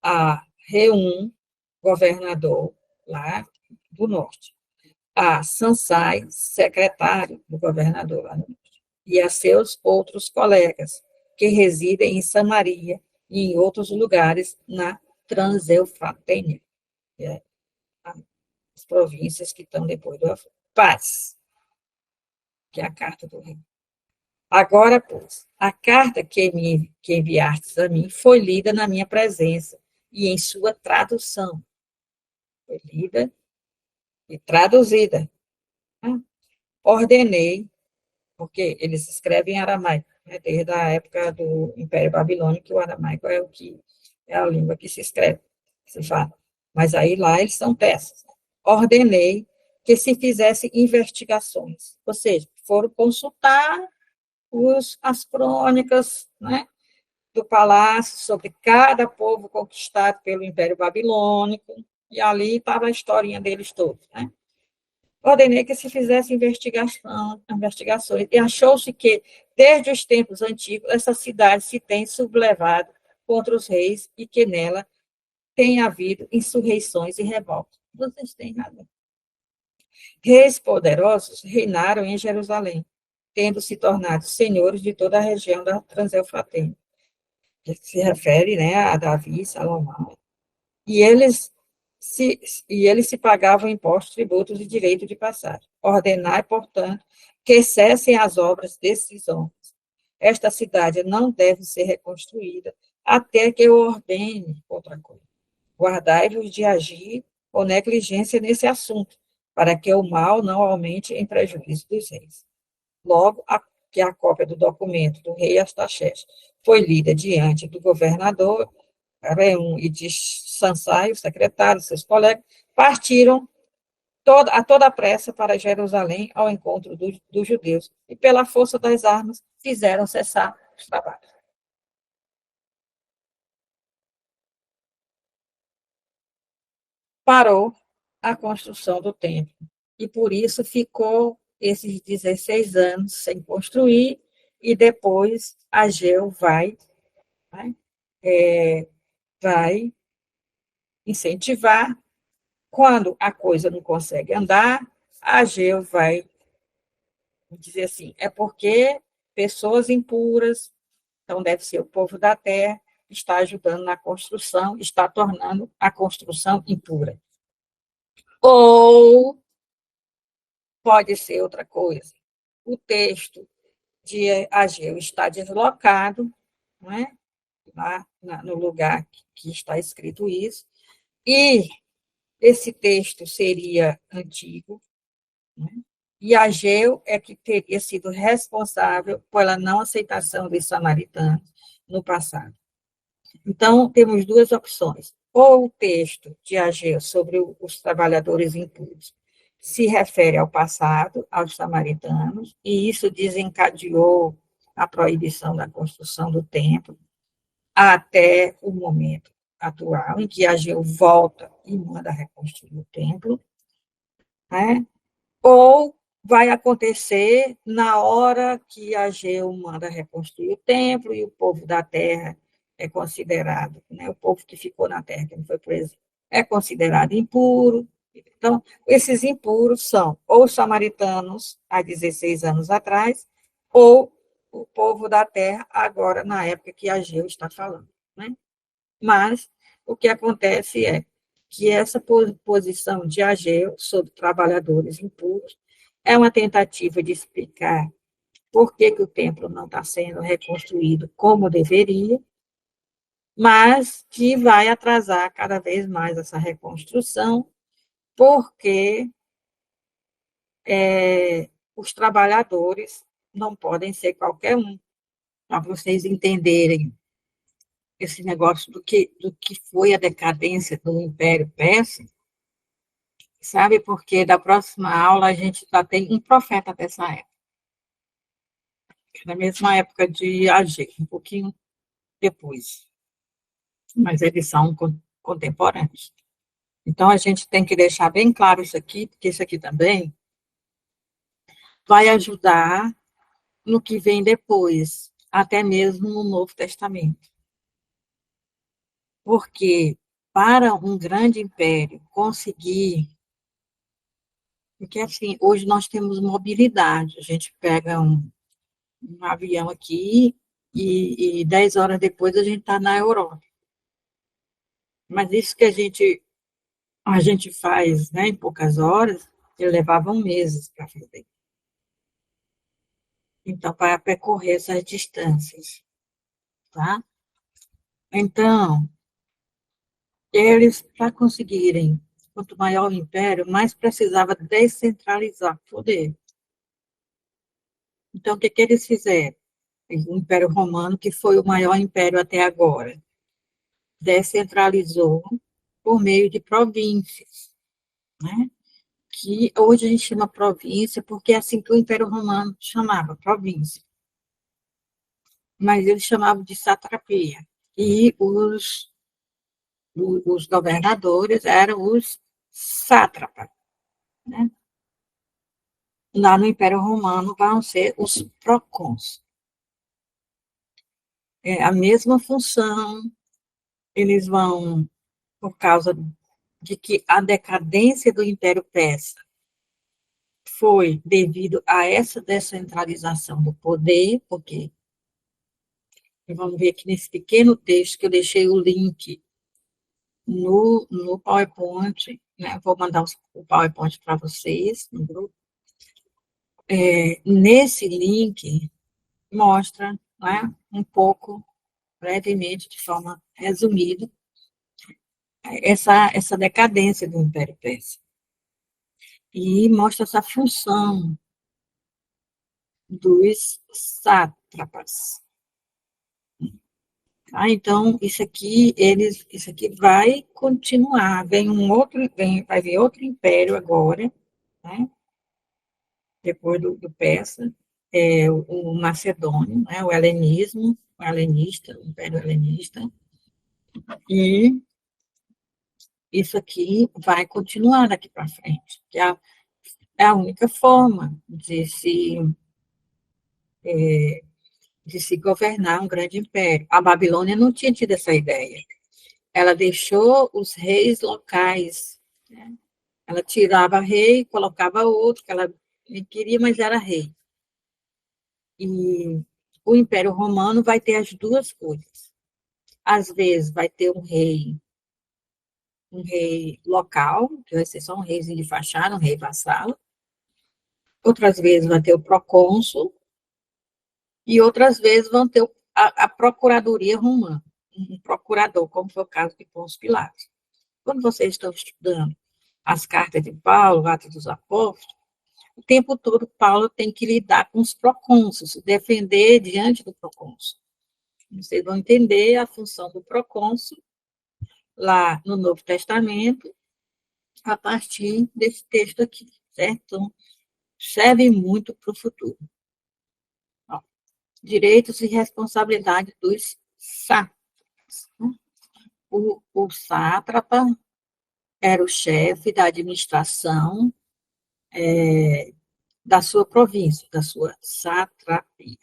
A Reum, governador lá do norte, a Sansai, secretário do governador lá no norte, e a seus outros colegas, que residem em Samaria e em outros lugares na Transeufratênia, que é as províncias que estão depois do Eufrates. Paz, que é a carta do rei. Agora, pois, a carta que enviastes a mim foi lida na minha presença e em sua tradução. Foi lida e traduzida. Ordenei, porque eles escrevem em aramaico, né, desde a época do Império Babilônico, o aramaico é a língua que se escreve, que se fala. Mas aí lá eles são peças. Ordenei que se fizesse investigações, ou seja, foram consultar as crônicas, né, do palácio sobre cada povo conquistado pelo Império Babilônico, e ali estava a historinha deles todos, né? Ordenei que se fizesse investigações, e achou-se que, desde os tempos antigos, essa cidade se tem sublevado contra os reis e que nela tem havido insurreições e revoltas. Vocês têm razão. Reis poderosos reinaram em Jerusalém, tendo se tornado senhores de toda a região da Transeufratem, que se refere, né, a Davi e Salomão. E eles se pagavam impostos, tributos e direito de passagem. Ordenai, portanto, que cessem as obras desses homens. Esta cidade não deve ser reconstruída até que eu ordene outra coisa. Guardai-vos de agir com negligência nesse assunto, para que o mal não aumente em prejuízo dos reis. Logo que a cópia do documento do rei Astaxerxes foi lida diante do governador Reum e de Sansai, o secretário, seus colegas, partiram a toda pressa para Jerusalém ao encontro dos judeus e, pela força das armas, fizeram cessar os trabalhos. Parou a construção do templo e, por isso, ficou esses 16 anos sem construir e depois Ageu vai incentivar. Quando a coisa não consegue andar, Ageu vai dizer assim, é porque pessoas impuras, então deve ser o povo da terra, está ajudando na construção, está tornando a construção impura. Ou pode ser outra coisa. O texto de Ageu está deslocado, não é? Lá no lugar que está escrito isso, e esse texto seria antigo, né? E Ageu é que teria sido responsável pela não aceitação dos samaritanos no passado. Então, temos duas opções. Ou o texto de Ageu sobre os trabalhadores impuros se refere ao passado, aos samaritanos, e isso desencadeou a proibição da construção do templo até o momento atual, em que Ageu volta e manda reconstruir o templo, né? Ou vai acontecer na hora que Ageu manda reconstruir o templo e o povo da terra é considerado, né, o povo que ficou na terra, que não foi preso, é considerado impuro. Então, esses impuros são ou os samaritanos, há 16 anos atrás, ou o povo da terra, agora, na época que Ageu está falando, né? Mas o que acontece é que essa posição de Ageu sobre trabalhadores impuros é uma tentativa de explicar por que o templo não está sendo reconstruído como deveria, mas que vai atrasar cada vez mais essa reconstrução, porque os trabalhadores não podem ser qualquer um. Para vocês entenderem esse negócio do que foi a decadência do Império Persa, sabe? Porque da próxima aula a gente já tem um profeta dessa época, na mesma época de Ageu, um pouquinho depois, mas eles são contemporâneos. Então a gente tem que deixar bem claro isso aqui, porque isso aqui também vai ajudar no que vem depois, até mesmo no Novo Testamento. Porque para um grande império conseguir. Porque, assim, hoje nós temos mobilidade. A gente pega um avião aqui e 10 horas depois a gente está na Europa. Mas isso que a gente faz, né, em poucas horas, levavam meses para fazer. Então, para percorrer essas distâncias, tá? Então, eles, para conseguirem, quanto maior o império, mais precisava descentralizar poder. Então, o que eles fizeram? O Império Romano, que foi o maior império até agora, descentralizou por meio de províncias, né? Que hoje a gente chama província, porque é assim que o Império Romano chamava, província. Mas eles chamavam de satrapia. E os governadores eram os sátrapas, né? Lá no Império Romano vão ser os procônsulos. É a mesma função, eles vão por causa de que a decadência do Império Persa foi devido a essa descentralização do poder, porque vamos ver aqui nesse pequeno texto que eu deixei o link no PowerPoint, né? Vou mandar o PowerPoint para vocês no grupo. Nesse link mostra, né, um pouco, brevemente, de forma resumida, essa decadência do Império Persa. E mostra essa função dos sátrapas. Então, isso aqui vai continuar. Vai vir outro império agora, né? Depois do Persa, o macedônio, né? O helenismo, o Império Helenista. E isso aqui vai continuar daqui para frente, que é a única forma de se governar um grande império. A Babilônia não tinha tido essa ideia. Ela deixou os reis locais, né? Ela tirava rei, colocava outro, que ela queria, mas era rei. E o Império Romano vai ter as duas coisas. Às vezes vai ter um rei local, que vai ser só um reizinho de fachada, um rei vassalo. Outras vezes vai ter o procônsul, e outras vezes vão ter a procuradoria romana, um procurador, como foi o caso de Pôncio Pilatos. Quando vocês estão estudando as cartas de Paulo, Atos dos Apóstolos, o tempo todo Paulo tem que lidar com os procônsulos, defender diante do procônsul. Vocês vão entender a função do procônsul lá no Novo Testamento, a partir desse texto aqui, certo? Então, serve muito para o futuro. Ó, direitos e responsabilidades dos sátrapas. O sátrapa era o chefe da administração da sua província, da sua satrapia,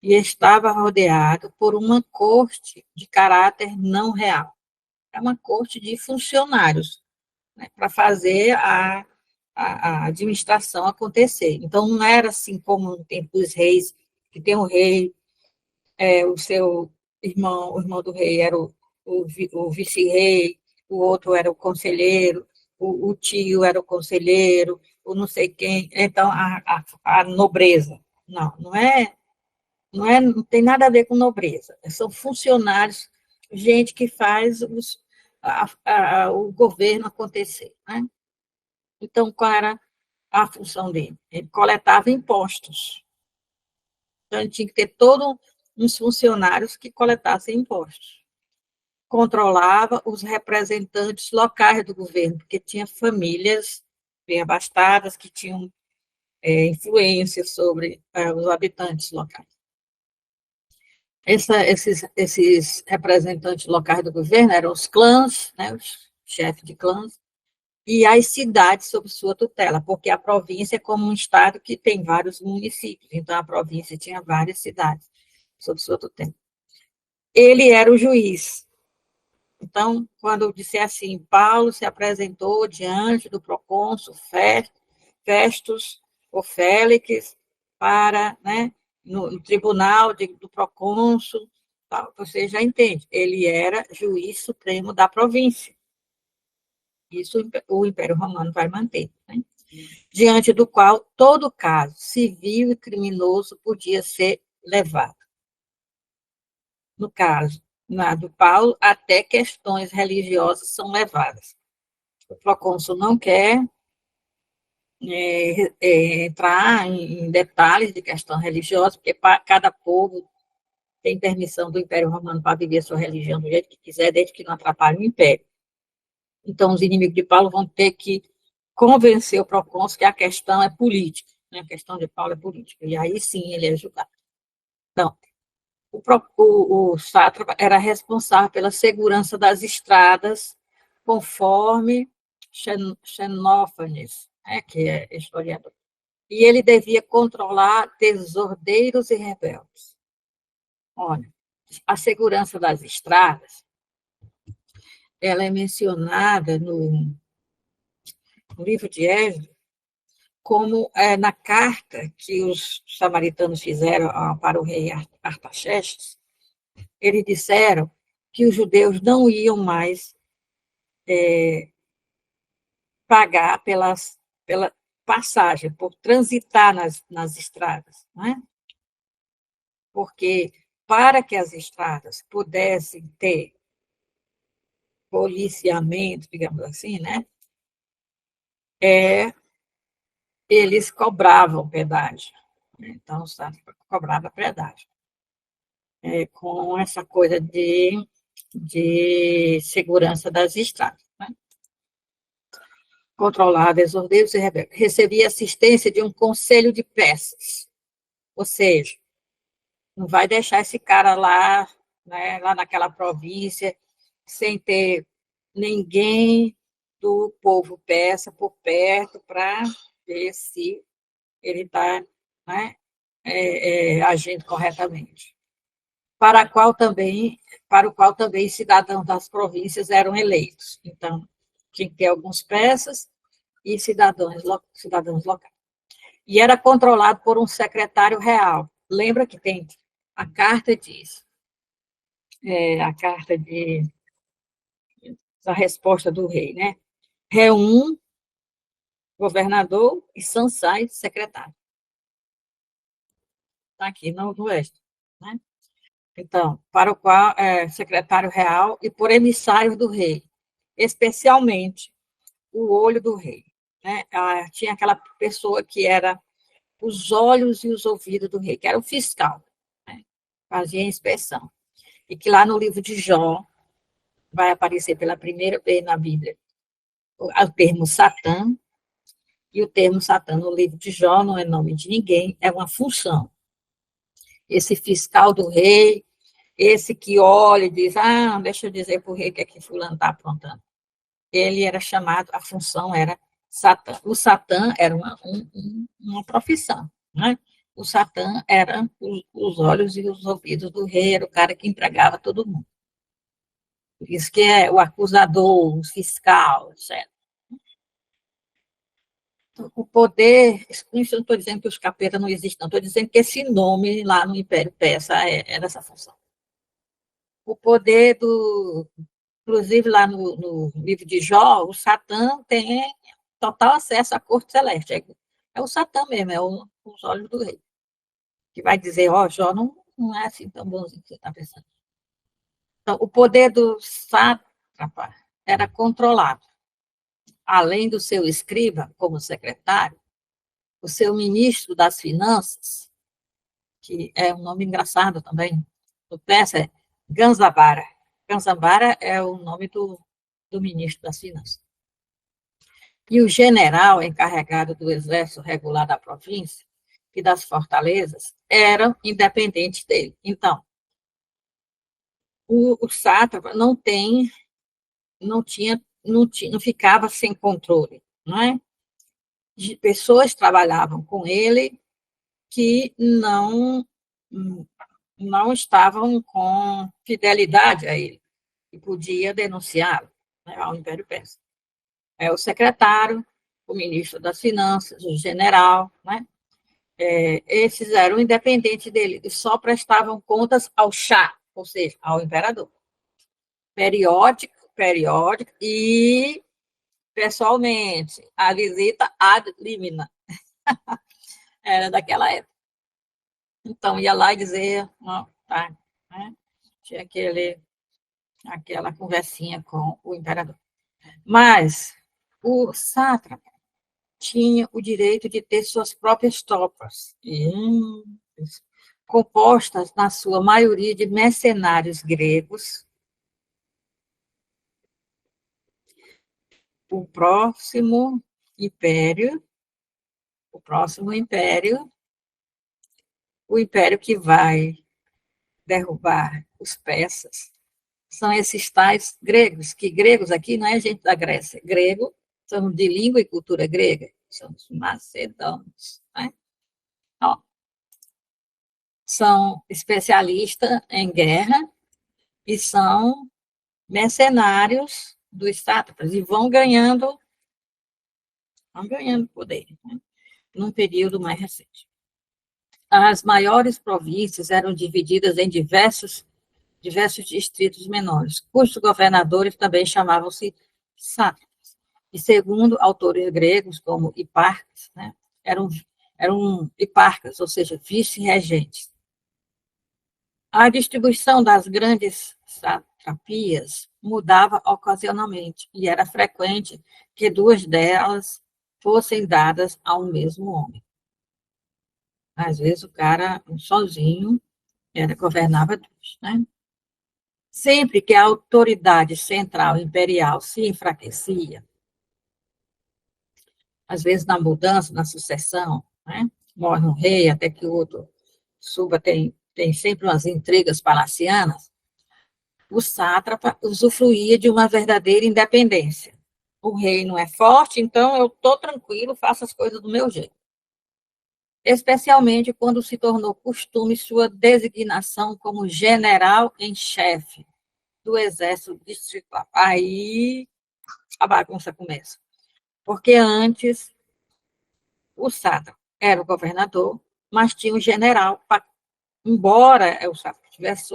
e estava rodeado por uma corte de caráter não real. É uma corte de funcionários, né, para fazer a administração acontecer. Então, não era assim como no tempo dos reis, que tem um rei, o seu irmão, o irmão do rei era o vice-rei, o outro era o conselheiro, o tio era o conselheiro, o não sei quem. Então, a nobreza. Não tem nada a ver com nobreza. São funcionários, gente que faz o governo acontecer, né? Então, qual era a função dele? Ele coletava impostos. Então, ele tinha que ter todos uns funcionários que coletassem impostos. Controlava os representantes locais do governo, porque tinha famílias bem abastadas que tinham influência sobre os habitantes locais. Esses representantes locais do governo eram os clãs, né, os chefes de clãs, e as cidades sob sua tutela, porque a província é como um estado que tem vários municípios, então a província tinha várias cidades sob sua tutela. Ele era o juiz. Então, quando eu disser assim, Paulo se apresentou diante do procônsul Festus ou Félix para, né, no tribunal do procônsul, você já entende, ele era juiz supremo da província. Isso o Império Romano vai manter, né? Diante do qual todo caso civil e criminoso podia ser levado. No caso do Paulo, até questões religiosas são levadas. O procônsul não quer entrar em detalhes de questão religiosa, porque cada povo tem permissão do Império Romano para viver a sua religião do jeito que quiser, desde que não atrapalhe o Império. Então, os inimigos de Paulo vão ter que convencer o procônsul que a questão é política, né? A questão de Paulo é política, e aí sim ele é julgado. Então, o sátrapa era responsável pela segurança das estradas, conforme Xenófanes, né, que é historiador. E ele devia controlar desordeiros e rebeldes. Olha, a segurança das estradas ela é mencionada no livro de Êxodo como na carta que os samaritanos fizeram para o rei Artaxerxes. Eles disseram que os judeus não iam mais pagar pela passagem, por transitar nas estradas, né? Porque para que as estradas pudessem ter policiamento, digamos assim, né? Eles cobravam pedágio. Então, cobrava pedágio. Com essa coisa de segurança das estradas. Né? Controlava desordeiros e rebeldes. Recebia assistência de um conselho de peças. Ou seja, não vai deixar esse cara lá, né, lá naquela província, sem ter ninguém do povo persa por perto para ver se ele está, né, agindo corretamente. Para o qual também cidadãos das províncias eram eleitos. Então, tinha que ter alguns persas e cidadãos locais. E era controlado por um secretário real. Lembra que tem a carta diz, a carta da resposta do rei, né? Reum, governador, e Sansai, secretário. Está aqui no oeste, né? Então, para o qual secretário real e por emissário do rei, especialmente o olho do rei. Né? Tinha aquela pessoa que era os olhos e os ouvidos do rei, que era o fiscal, né? Fazia a inspeção. E que lá no livro de Jó vai aparecer pela primeira vez na Bíblia o termo Satã, e o termo Satã no livro de Jó não é nome de ninguém, é uma função. Esse fiscal do rei, esse que olha e diz, deixa eu dizer para o rei o que é que fulano está aprontando. Ele era chamado, a função era Satã. O Satã era uma profissão, né? O Satã era os olhos e os ouvidos do rei, era o cara que empregava todo mundo. Por isso que é o acusador, o fiscal, etc. O poder, isso eu não estou dizendo que os capetas não existem, não, estou dizendo que esse nome lá no Império Persa era essa função. O poder inclusive lá no livro de Jó, o Satã tem total acesso à corte celeste. É o Satã mesmo, os olhos do rei. Que vai dizer, Jó não é assim tão bonzinho que você está pensando. Então, o poder do sátrapa era controlado. Além do seu escriba, como secretário, o seu ministro das finanças, que é um nome engraçado também, no persa é Ganzabara. Ganzabara é o nome do ministro das finanças. E o general encarregado do exército regular da província e das fortalezas eram independentes dele. Então, o sátrapa não ficava sem controle, não é? Pessoas trabalhavam com ele que não estavam com fidelidade a ele e podia denunciá-lo, né, ao Império Persa. O secretário, o ministro das Finanças, o general, né? Esses eram independentes dele e só prestavam contas ao Shah, ou seja, ao imperador. Periódico e pessoalmente. A visita ad limina. Era daquela época. Então, ia lá e dizia, não, tá, né? Tinha aquela conversinha com o imperador. Mas o sátrapa tinha o direito de ter suas próprias tropas, compostas, na sua maioria, de mercenários gregos. O próximo império, o império que vai derrubar os persas, são esses tais gregos, que gregos aqui não é gente da Grécia, grego, são de língua e cultura grega, são os macedônios, né? Ó, são especialistas em guerra e são mercenários dos sátrapas e vão ganhando poder, né, num período mais recente. As maiores províncias eram divididas em diversos distritos menores, cujos governadores também chamavam-se sátrapas. E segundo autores gregos, como Hiparcas, né, eram hiparcas, ou seja, vice-regentes. A distribuição das grandes satrapias mudava ocasionalmente, e era frequente que duas delas fossem dadas a um mesmo homem. Às vezes o cara sozinho governava tudo, né? Sempre que a autoridade central imperial se enfraquecia, às vezes na mudança, na sucessão, né? Morre um rei até que o outro suba, tem sempre umas intrigas palacianas, o sátrapa usufruía de uma verdadeira independência. O rei não é forte, então eu estou tranquilo, faço as coisas do meu jeito. Especialmente quando se tornou costume sua designação como general em chefe do exército distrital. Aí a bagunça começa. Porque antes o sátrapa era o governador, mas tinha um general, embora o sátrapa tivesse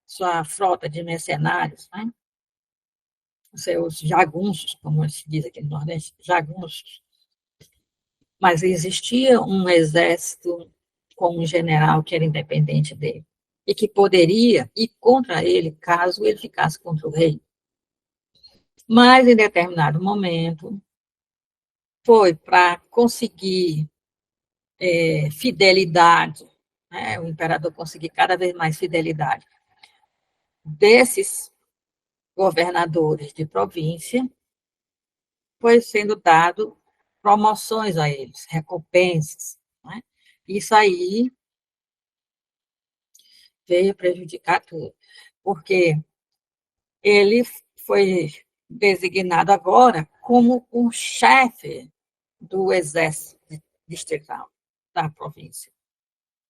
sua frota de mercenários, né? Os jagunços, como se diz aqui no Nordeste, jagunços. Mas existia um exército com um general que era independente dele e que poderia ir contra ele caso ele ficasse contra o rei. Mas, em determinado momento, foi para conseguir fidelidade, né, o imperador conseguir cada vez mais fidelidade desses governadores de província, foi sendo dado promoções a eles, recompensas, né? Isso aí veio prejudicar tudo, porque ele foi designado agora como o chefe do exército distrital da província.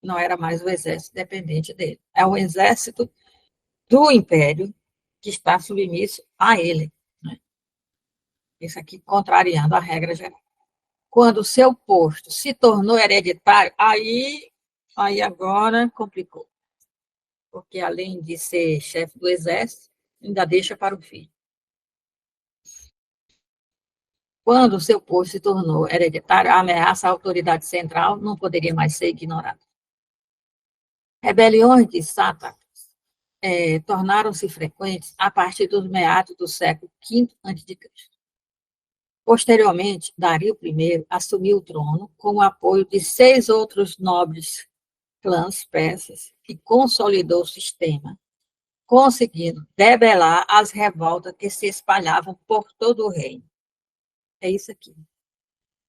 Não era mais o exército dependente dele. É o exército do império que está submisso a ele, né? Isso aqui contrariando a regra geral. Quando o seu posto se tornou hereditário, aí agora complicou. Porque além de ser chefe do exército, ainda deixa para o filho. Quando o seu posto se tornou hereditário, a ameaça à autoridade central não poderia mais ser ignorada. Rebeliões de sátrapas tornaram-se frequentes a partir dos meados do século V a.C. Posteriormente, Dario I assumiu o trono com o apoio de 6 outros nobres clãs persas e consolidou o sistema, conseguindo debelar as revoltas que se espalhavam por todo o reino. É isso aqui.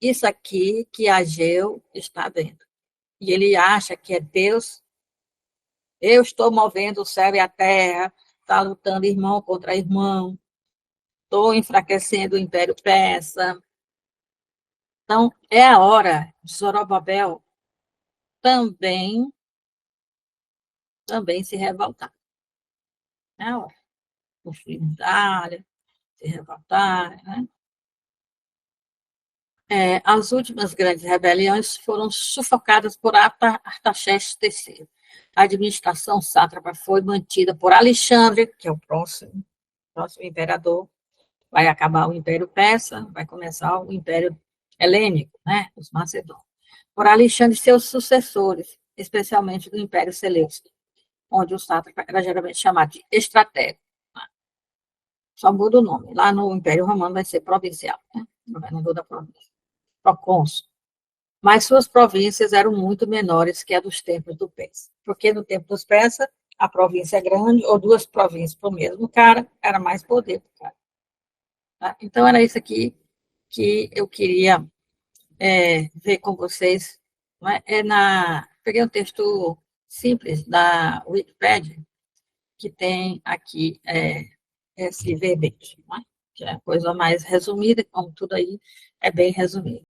Isso aqui que Ageu está vendo. E ele acha que é Deus. Eu estou movendo o céu e a terra, está lutando irmão contra irmão, estou enfraquecendo o Império Persa. Então, é a hora de Zorobabel também se revoltar. É a hora. Construir muralha, se revoltar, né? As últimas grandes rebeliões foram sufocadas por Artaxerxes III. A administração sátrapa foi mantida por Alexandre, que é o próximo imperador. Vai acabar o Império Persa, vai começar o Império Helênico, né, os macedônios. Por Alexandre e seus sucessores, especialmente do Império Seleucida, onde o sátrapa era geralmente chamado de estratega. Só muda o nome. Lá no Império Romano vai ser provincial, né? Governador da província, procônsul. Mas suas províncias eram muito menores que a dos tempos do Persa. Porque no tempo dos persas, a província é grande, ou 2 províncias para o mesmo cara, era mais poder para o cara. Tá? Então, era isso aqui que eu queria ver com vocês. Não é? Peguei um texto simples da Wikipedia, que tem aqui esse verbete, não é? Que é a coisa mais resumida, como tudo aí é bem resumido.